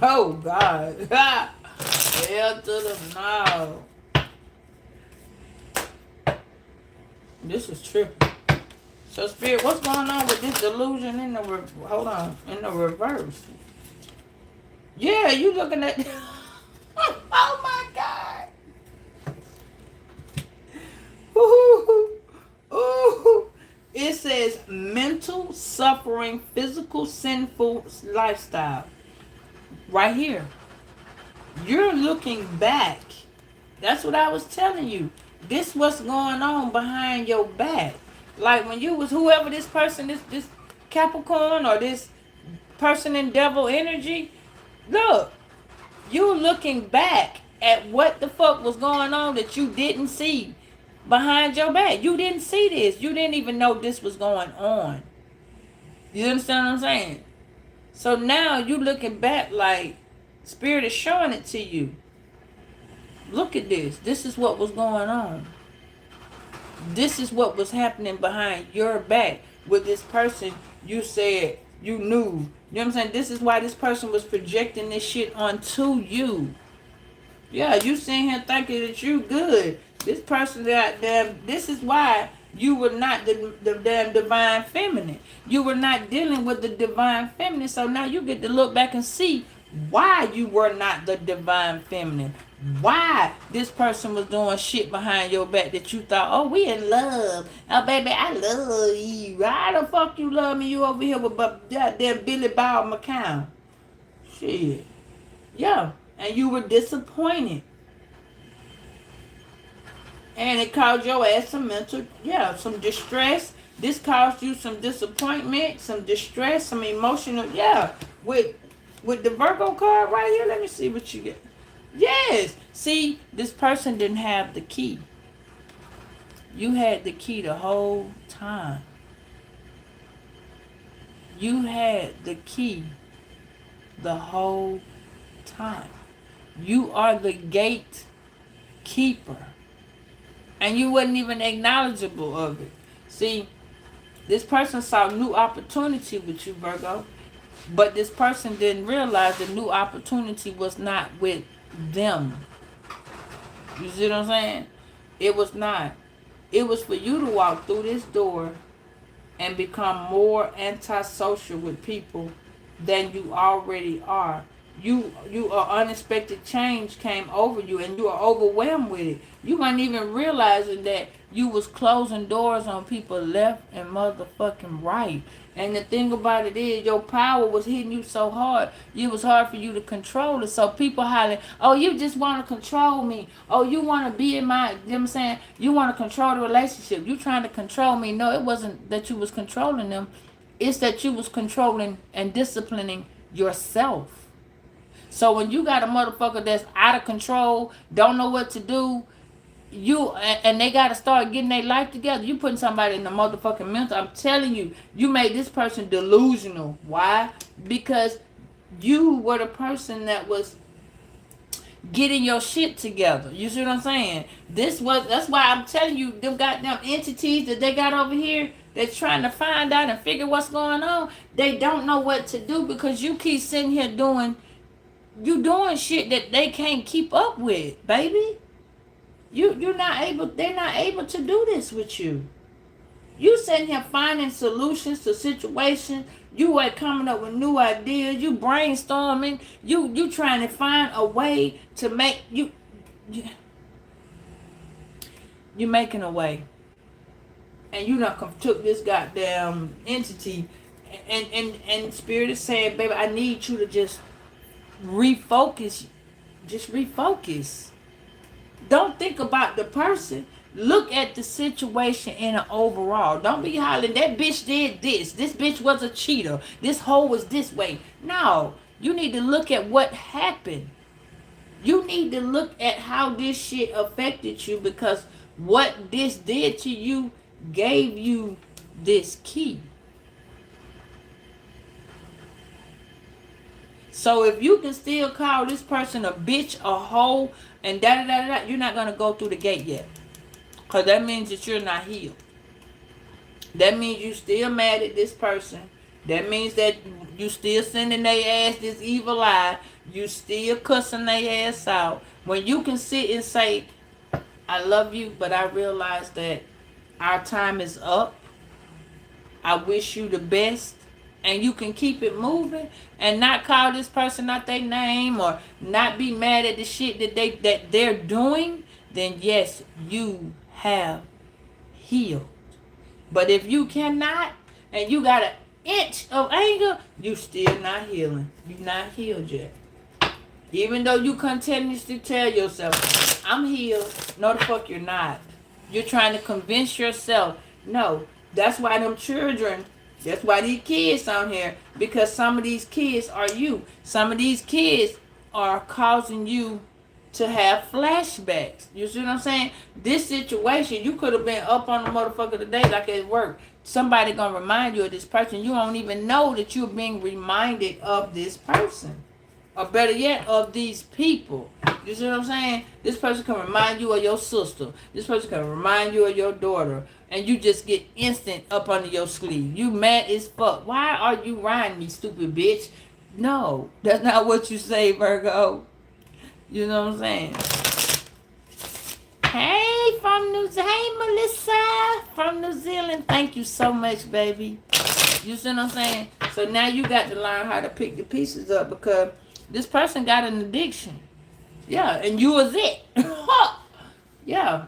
Oh God. Hell to the no. This is trippy. So Spirit, what's going on with this delusion in the in the reverse? Yeah, you looking at oh my God. Ooh. It says mental suffering, physical sinful lifestyle. Right here. You're looking back. That's what I was telling you. This what's going on behind your back. Like when you was whoever this person, this Capricorn or this person in devil energy, look, you looking back at what the fuck was going on that you didn't see behind your back. You didn't see this. You didn't even know this was going on. You understand what I'm saying? So now you looking back like Spirit is showing it to you. Look at this. This is what was going on. This is what was happening behind your back with this person you said you knew. You know what I'm saying? This is why this person was projecting this shit onto you. Yeah, you sitting here thinking that you good. This person this is why you were not the damn divine feminine. You were not dealing with the divine feminine. So now you get to look back and see why you were not the divine feminine. why this person was doing shit behind your back that you thought, oh, we in love. Oh, baby, I love you. Why the fuck you love me? You over here with goddamn Billy Bob McCown. Shit. Yeah. And you were disappointed. And it caused your ass some mental, some distress. This caused you some disappointment, some distress, some emotional, With the Virgo card right here, let me see what you get. Yes. See, this person didn't have the key. You had the key the whole time. You had the key the whole time. You are the gatekeeper. And you wasn't even acknowledgeable of it. See, this person saw new opportunity with you, Virgo. But this person didn't realize the new opportunity was not with them. You see what I'm saying? It was not. It was for you to walk through this door and become more antisocial with people than you already are. You unexpected change came over you and you are overwhelmed with it. You weren't even realizing that you was closing doors on people left and motherfucking right. And the thing about it is, your power was hitting you so hard, it was hard for you to control it. So people hollering, oh, you just want to control me. Oh, you want to be in my, you know what I'm saying? You want to control the relationship. You trying to control me. No, it wasn't that you was controlling them. It's that you was controlling and disciplining yourself. So when you got a motherfucker that's out of control, don't know what to do, and they got to start getting their life together. You putting somebody in the motherfucking mental. I'm telling you, you made this person delusional. Why? Because you were the person that was getting your shit together. You see what I'm saying? That's why I'm telling you, them goddamn entities that they got over here that's trying to find out and figure what's going on, they don't know what to do because you keep sitting here doing shit that they can't keep up with, baby. They're not able to do this with you. You sitting here finding solutions to situations. You are coming up with new ideas. You brainstorming. You trying to find a way to make you're making a way. And you done took this goddamn entity and Spirit is saying, baby, I need you to just refocus. Just refocus. Don't think about the person. Look at the situation in an overall. Don't be hollering, that bitch did this. This bitch was a cheater. This hoe was this way. No. You need to look at what happened. You need to look at how this shit affected you because what this did to you gave you this key. So if you can still call this person a bitch, a hoe, and da-da-da-da, you're not going to go through the gate yet. Because that means that you're not healed. That means you still mad at this person. That means that you still sending their ass this evil eye. You still cussing their ass out. When you can sit and say, I love you, but I realize that our time is up. I wish you the best. And you can keep it moving and not call this person out their name or not be mad at the shit that they're doing, then yes, you have healed. But if you cannot and you got an inch of anger, you still not healing. You're not healed yet. Even though you continuously tell yourself, I'm healed. No, the fuck you're not. You're trying to convince yourself. No, that's why them children, that's why these kids on here, because some of these kids are you. Some of these kids are causing you to have flashbacks. You see what I'm saying? This situation, you could have been up on the motherfucker today like at work. Somebody gonna remind you of this person. You don't even know that you're being reminded of this person. Or better yet, of these people. You see what I'm saying? This person can remind you of your sister. This person can remind you of your daughter. And you just get instant up under your sleeve. You mad as fuck. Why are you riding me, stupid bitch? No, that's not what you say, Virgo. You know what I'm saying? Hey, Melissa from New Zealand. Thank you so much, baby. You see what I'm saying? So now you got to learn how to pick the pieces up because this person got an addiction. Yeah, and you was it. Yeah.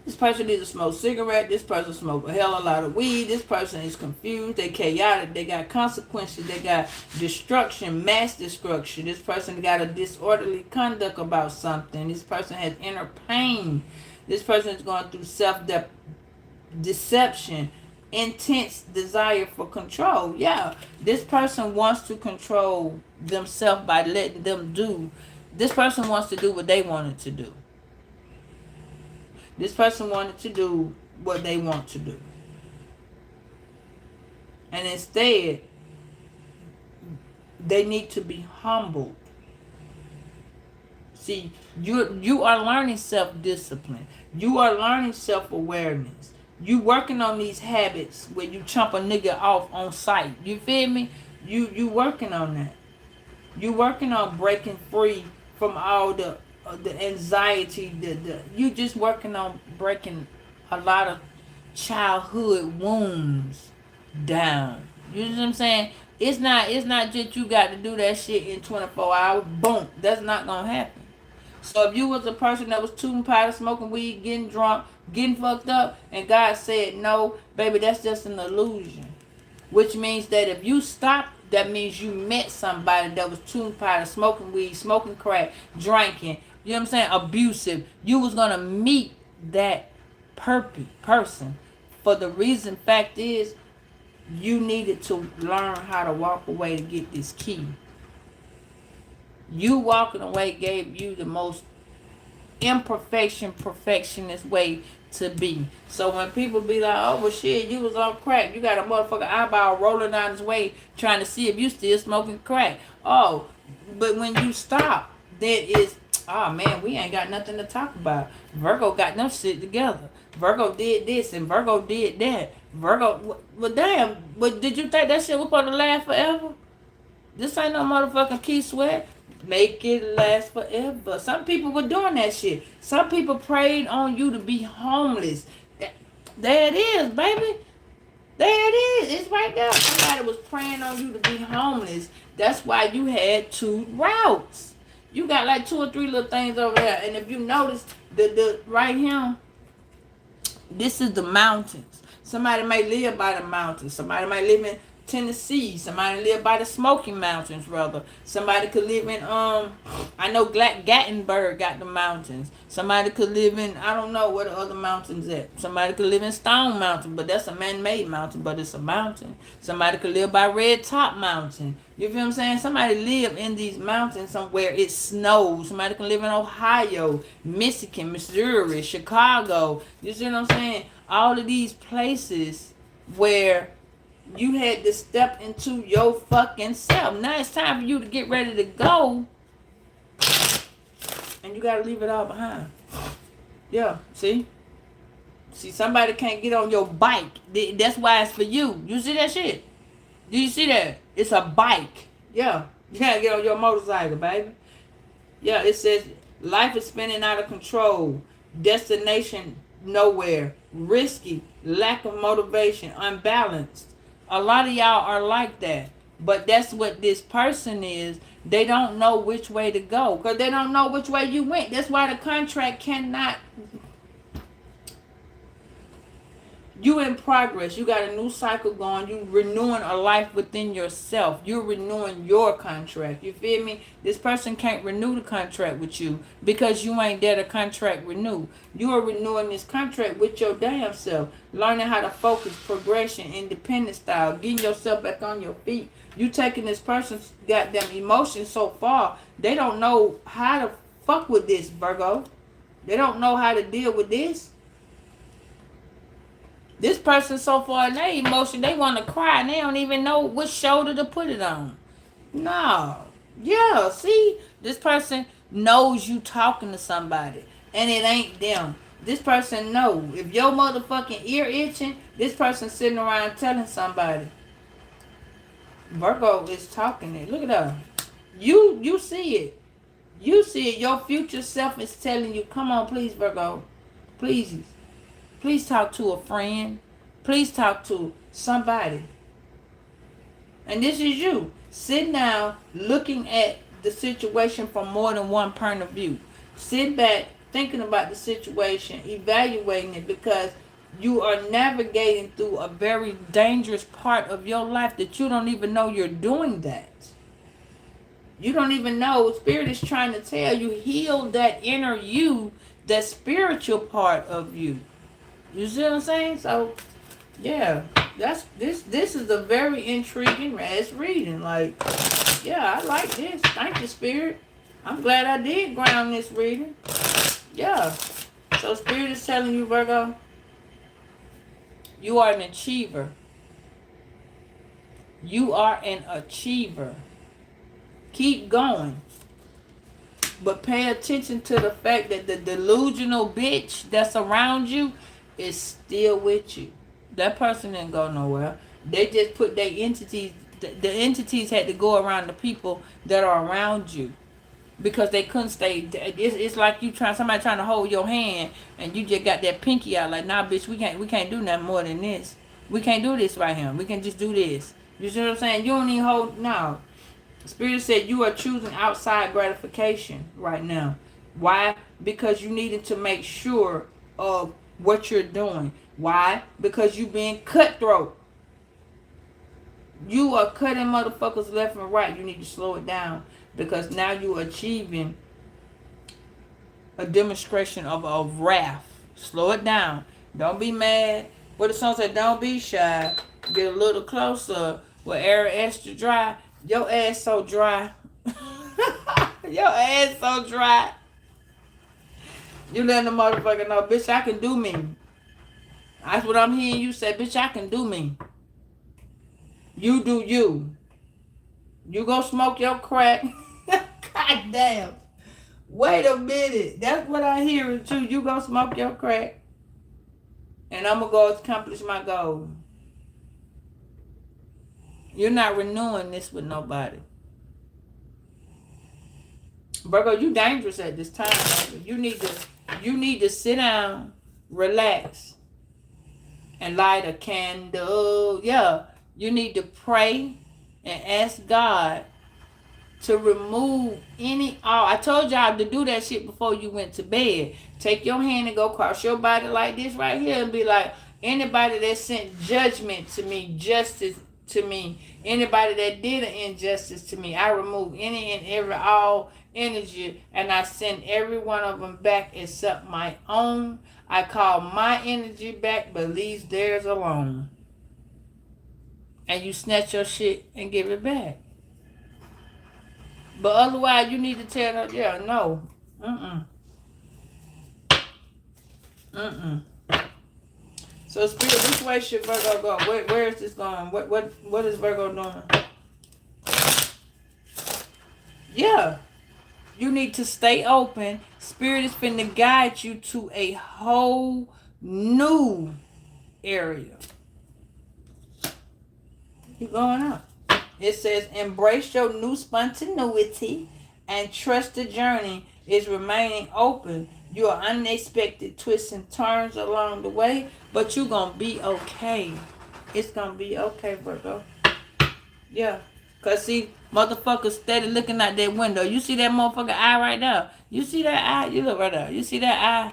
This person needs to smoke cigarette. This person smoke a hell of a lot of weed. This person is confused. They chaotic. They got consequences. They got destruction, mass destruction. This person got a disorderly conduct about something. This person has inner pain. This person is going through self-deception, intense desire for control. Yeah, this person wants to control themselves by letting them do. This person wants to do what they wanted to do. This person wanted to do what they want to do. And instead, they need to be humbled. See, you are learning self-discipline. You are learning self-awareness. You working on these habits where you chump a nigga off on sight. You feel me? You working on that. You working on breaking free from all the anxiety. You just working on breaking a lot of childhood wounds down. You know what I'm saying? It's not just you got to do that shit in 24 hours. Boom. That's not gonna happen. So if you was a person that was tooting powder, smoking weed, getting drunk, getting fucked up, and God said no, baby, that's just an illusion. Which means that if you stop, that means you met somebody that was tooting powder, smoking weed, smoking crack, drinking, you know what I'm saying, abusive. You was going to meet that person. For the reason, fact is, you needed to learn how to walk away to get this key. You walking away gave you the most perfectionist way to be. So when people be like, oh well shit, you was on crack, you got a motherfucking eyeball rolling down his way trying to see if you still smoking crack. Oh, but when you stop, that is, oh man, we ain't got nothing to talk about. Virgo got no shit together. Virgo did this and Virgo did that. Virgo, well damn, but did you think that shit was supposed to last forever? This ain't no motherfucking Key Sweat. Make it last forever. Some people were doing that shit. Some people prayed on you to be homeless. There it is, baby. There it is. It's right there. Somebody was praying on you to be homeless. That's why you had 2 routes. You got like 2 or 3 little things over there. And if you notice, the right here, this is the mountains. Somebody might live by the mountains. Somebody might live in Tennessee. Somebody live by the Smoky Mountains, rather. Somebody could live in I know Gatlinburg got the mountains. Somebody could live in, I don't know where the other mountains at. Somebody could live in Stone Mountain, but that's a man-made mountain, but it's a mountain. Somebody could live by Red Top Mountain. You feel what I'm saying? Somebody live in these mountains somewhere it snows. Somebody can live in Ohio, Michigan, Missouri, Chicago. You see what I'm saying? All of these places where you had to step into your fucking self. Now it's time for you to get ready to go. And you got to leave it all behind. Yeah, see? See, somebody can't get on your bike. That's why it's for you. You see that shit? Do you see that? It's a bike. Yeah. You got to get on your motorcycle, baby. Yeah, it says, life is spinning out of control. Destination nowhere. Risky. Lack of motivation. Unbalanced. A lot of y'all are like that. But that's what this person is. They don't know which way to go. Because they don't know which way you went. That's why the contract cannot. You in progress. You got a new cycle going. You renewing a life within yourself. You're renewing your contract. You feel me? This person can't renew the contract with you because you ain't there to contract renew. You are renewing this contract with your damn self. Learning how to focus, progression, independent style. Getting yourself back on your feet. You taking this person's goddamn emotions so far, they don't know how to fuck with this, Virgo. They don't know how to deal with this. This person so far in their emotion, they want to cry and they don't even know which shoulder to put it on. No. Yeah, see? This person knows you talking to somebody and it ain't them. This person know. If your motherfucking ear itching, this person sitting around telling somebody. Virgo is talking it. Look at her. You see it. You see it. Your future self is telling you, come on, please, Virgo. Please. Please talk to a friend. Please talk to somebody. And this is you sitting down looking at the situation from more than one point of view. Sit back, thinking about the situation, evaluating it, because you are navigating through a very dangerous part of your life that you don't even know you're doing that. You don't even know. Spirit is trying to tell you, heal that inner you, that spiritual part of you. You see what I'm saying? So, yeah, this is a very intriguing ass reading. Like, yeah, I like this. Thank you, Spirit. I'm glad I did ground this reading. Yeah. So Spirit is telling you, Virgo, you are an achiever. You are an achiever. Keep going. But pay attention to the fact that the delusional bitch that's around you is still with you. That person didn't go nowhere. They just put their entities, the entities had to go around the people that are around you. Because they couldn't stay. It's like you somebody trying to hold your hand, and you just got that pinky out. Like, nah, bitch, we can't do nothing more than this. We can't do this right here. We can just do this. You see what I'm saying? You don't even hold. No. Spirit said you are choosing outside gratification right now. Why? Because you needed to make sure of what you're doing. Why? Because you being cutthroat. You are cutting motherfuckers left and right. You need to slow it down. Because now you're achieving a demonstration of wrath. Slow it down. Don't be mad. What the song said, don't be shy. Get a little closer. With air extra dry. Your ass so dry. Your ass so dry. You letting the motherfucker know, bitch, I can do me. That's what I'm hearing you say, bitch, I can do me. You do you. You go smoke your crack. God damn. Wait a minute. That's what I hear too. You go smoke your crack. And I'm going to go accomplish my goal. You're not renewing this with nobody. Virgo, you dangerous at this time. You need to sit down, relax, and light a candle. Yeah. You need to pray and ask God to remove I told y'all to do that shit before you went to bed. Take your hand and go across your body like this right here and be like, anybody that sent judgment to me, justice to me, anybody that did an injustice to me, I remove any and every all energy, and I send every one of them back except my own. I call my energy back, but leave theirs alone. And you snatch your shit and give it back. But otherwise, you need to tell them, yeah, no. So, Spirit, which way should Virgo go? Where is this going? What is Virgo doing? Yeah. You need to stay open. Spirit is finna guide you to a whole new area. Keep going up. It says, embrace your new spontaneity and trust the journey is remaining open. You are unexpected twists and turns along the way, but you're going to be okay. It's going to be okay, Virgo. Yeah. Because, see, motherfuckers steady looking out that window. You see that motherfucker eye right there? You see that eye? You look right there. You see that eye?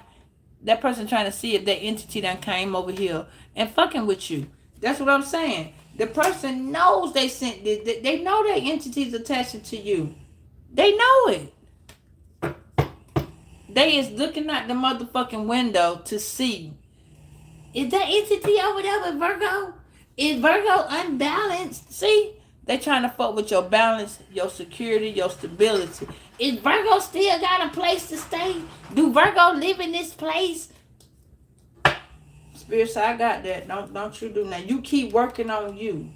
That person trying to see if that entity that came over here and fucking with you. That's what I'm saying. The person knows they sent this. They know that entity's attaching to you. They know it. They is looking out the motherfucking window to see. Is that entity over there with Virgo? Is Virgo unbalanced? See? They trying to fuck with your balance, your security, your stability. Is Virgo still got a place to stay? Do Virgo live in this place? Spirit said, I got that. Don't you do that. You keep working on you.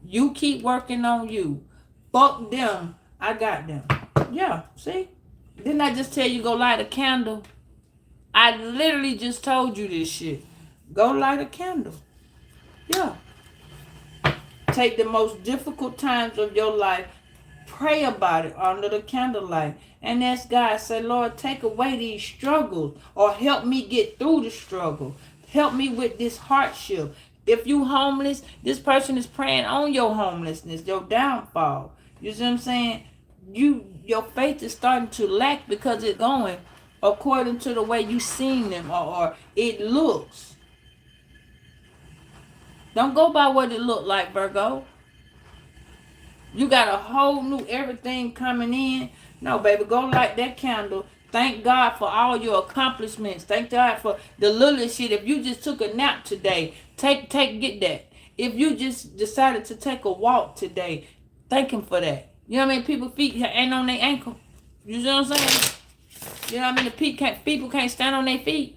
You keep working on you. Fuck them. I got them. Yeah, see? Didn't I just tell you go light a candle? I literally just told you this shit. Go light a candle. Yeah. Take the most difficult times of your life. Pray about it under the candlelight. And ask God, say, Lord, take away these struggles. Or help me get through the struggle. Help me with this hardship. If you homeless, this person is praying on your homelessness, your downfall. You see what I'm saying? your faith is starting to lack because it's going according to the way you seen them, or it looks. Don't go by what it looked like, Virgo. You got a whole new everything coming in. No, baby, go light that candle. Thank God for all your accomplishments. Thank God for the little shit. If you just took a nap today, get that. If you just decided to take a walk today, thank him for that. You know what I mean? People's feet ain't on their ankle. You know what I'm saying? You know what I mean? People can't stand on their feet.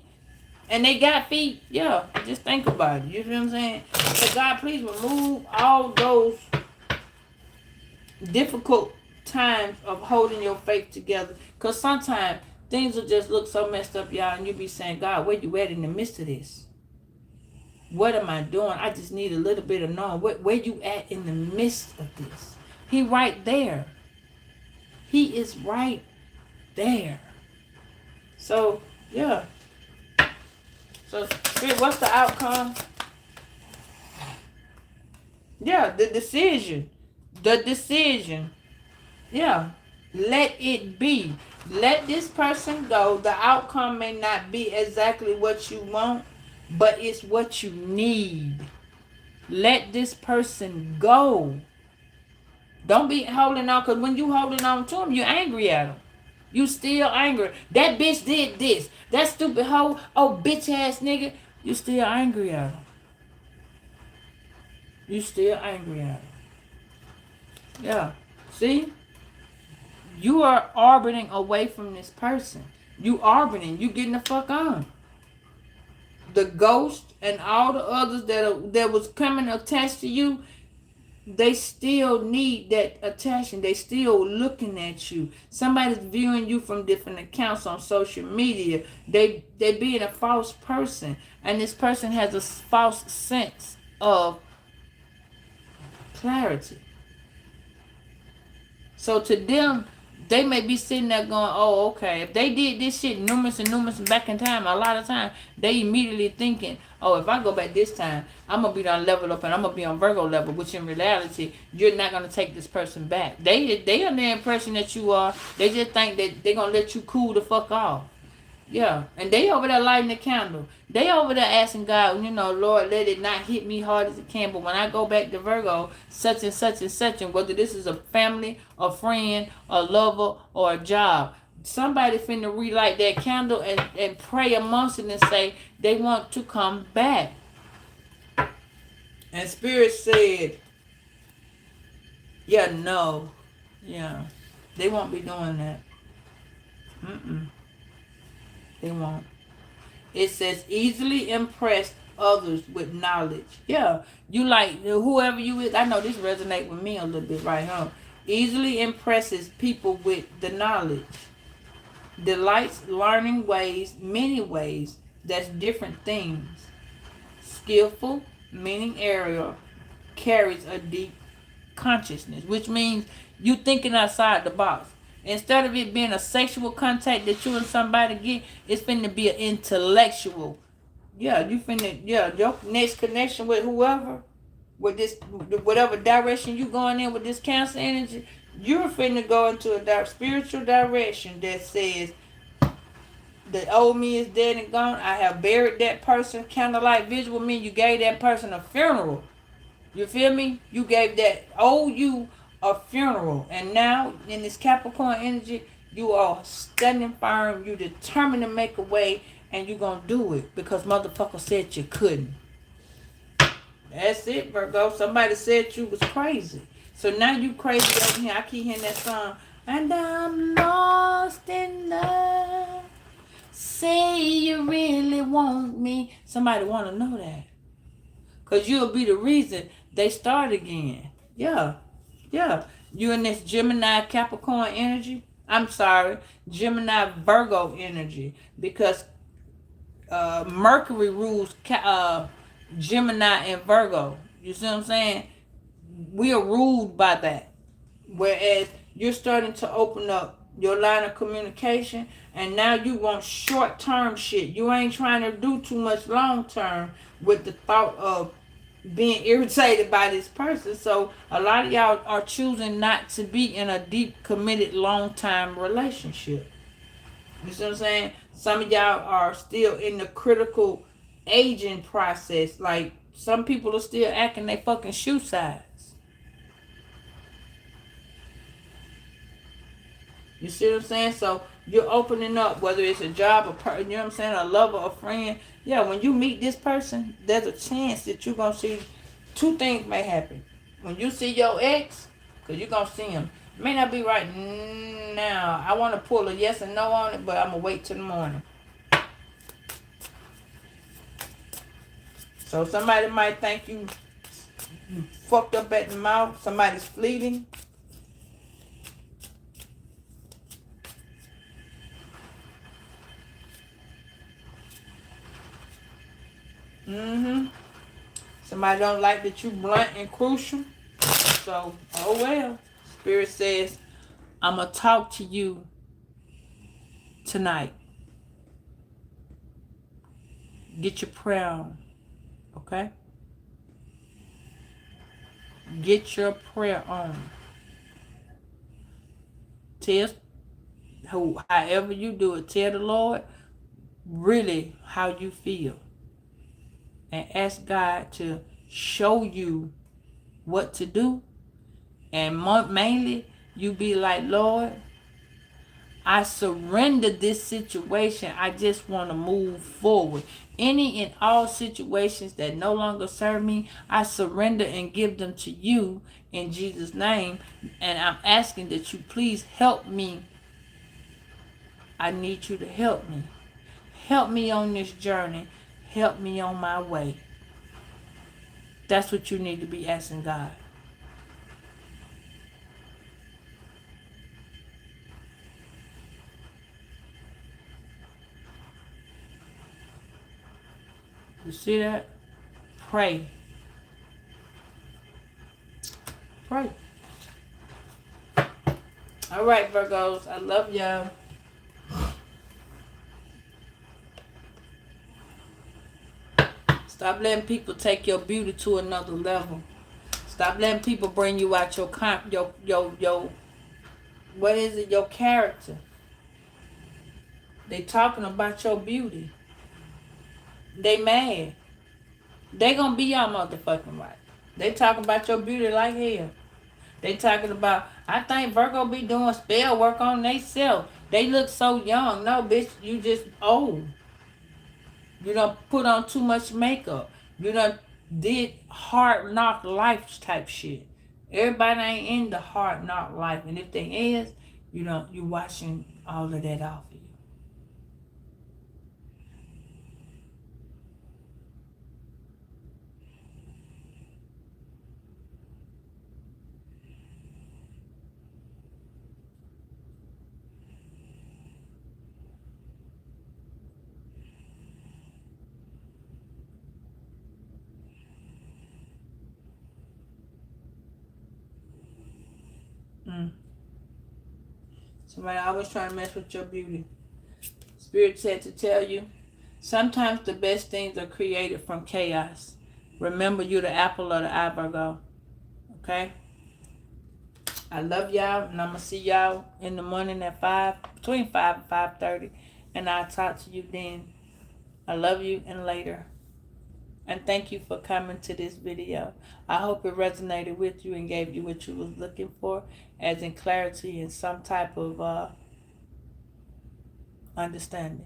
And they got feet. Yeah, just think about it. You know what I'm saying? So God, please remove all those difficult times of holding your faith together, because sometimes things will just look so messed up, y'all, and you be saying, God, where you at in the midst of this? What am I doing? I just need a little bit of knowing where you at in the midst of this. He right there. He is right there. So yeah, so Spirit, what's the outcome? Yeah, the decision. Yeah. Let it be. Let this person go. The outcome may not be exactly what you want, but it's what you need. Let this person go. Don't be holding on, because when you holding on to them, you're angry at them. You still angry. That bitch did this. That stupid hoe, oh bitch ass nigga. You still angry at them. You still angry at them. Yeah. See? You are orbiting away from this person. You orbiting. You getting the fuck on. The ghost and all the others that was coming attached to you, they still need that attention. They still looking at you. Somebody's viewing you from different accounts on social media. They being a false person. And this person has a false sense of clarity. So to them, they may be sitting there going, oh, okay. If they did this shit numerous and back in time, a lot of time, they immediately thinking, oh, if I go back this time, I'm going to be on level up and I'm going to be on Virgo level, which in reality, you're not going to take this person back. They are the impression that you are. They just think that they're going to let you cool the fuck off. Yeah, and they over there lighting the candle. They over there asking God, Lord, let it not hit me hard as it can. But when I go back to Virgo, such and such and such, and whether this is a family, a friend, a lover, or a job, somebody finna relight that candle and pray amongst it and say they want to come back. And Spirit said, yeah, no. Yeah, they won't be doing that. They won't. It says easily impress others with knowledge. Yeah. You like whoever you is. I know this resonates with me a little bit right here. Easily impresses people with the knowledge. Delights learning many ways. That's different things. Skillful, meaning area, carries a deep consciousness, which means you thinking outside the box. Instead of it being a sexual contact that you and somebody get, it's finna be an intellectual. Yeah, your next connection with whoever, with this, whatever direction you going in with this Cancer energy, you're finna go into a spiritual direction that says, the old me is dead and gone. I have buried that person. Kind of like visual me, you gave that person a funeral. You feel me? You gave that old you a funeral, and now in this Capricorn energy, you are standing firm. You determined to make a way, and you're gonna do it because motherfucker said you couldn't. That's it, Virgo. Somebody said you was crazy, so now you crazy over here. I keep hearing that song, and I'm lost in love. Say you really want me. Somebody want to know that, because you'll be the reason they start again. Yeah. You in this Gemini Capricorn energy. I'm sorry, Gemini Virgo energy, because Mercury rules Gemini and Virgo. You see what I'm saying? We are ruled by that. Whereas you're starting to open up your line of communication, and now you want short-term shit. You ain't trying to do too much long-term with the thought of being irritated by this person. So a lot of y'all are choosing not to be in a deep, committed, long-time relationship. You see what I'm saying? Some of y'all are still in the critical aging process. Like, some people are still acting their fucking shoe size. You see what I'm saying? So you're opening up, whether it's a job, you know what I'm saying, a lover, a friend. Yeah, when you meet this person, there's a chance that you're going to see two things may happen. When you see your ex, because you're going to see him. It may not be right now. I want to pull a yes and no on it, but I'm going to wait till the morning. So somebody might think you fucked up at the mouth. Somebody's fleeting. Somebody don't like that you blunt and crucial. So, oh well. Spirit says, I'm going to talk to you tonight. Get your prayer on. Okay? Get your prayer on. Tell however you do it, tell the Lord really how you feel. And ask God to show you what to do. And mainly, you be like, Lord, I surrender this situation. I just want to move forward. Any and all situations that no longer serve me, I surrender and give them to you in Jesus' name. And I'm asking that you please help me. I need you to help me. Help me on this journey. Help me on my way. That's what you need to be asking God. You see that? Pray. Pray. All right, Virgos. I love y'all. Stop letting people take your beauty to another level. Stop letting people bring you out your what is it? Your character. They talking about your beauty. They mad. They gonna be y'all motherfucking right. They talking about your beauty like hell. They talking about, I think Virgo be doing spell work on theyself. They look so young. No, bitch, you just old. You done put on too much makeup. You done did hard knock life type shit. Everybody ain't in the hard knock life. And if they is, you watching all of that off of you. Somebody always trying to mess with your beauty. Spirit said to tell you, sometimes the best things are created from chaos. Remember, you're the apple of the eye, Virgo. Okay? I love y'all, and I'm going to see y'all in the morning at 5, between 5 and 5:30. And I'll talk to you then. I love you, and later. And thank you for coming to this video. I hope it resonated with you and gave you what you was looking for, as in clarity and some type of understanding.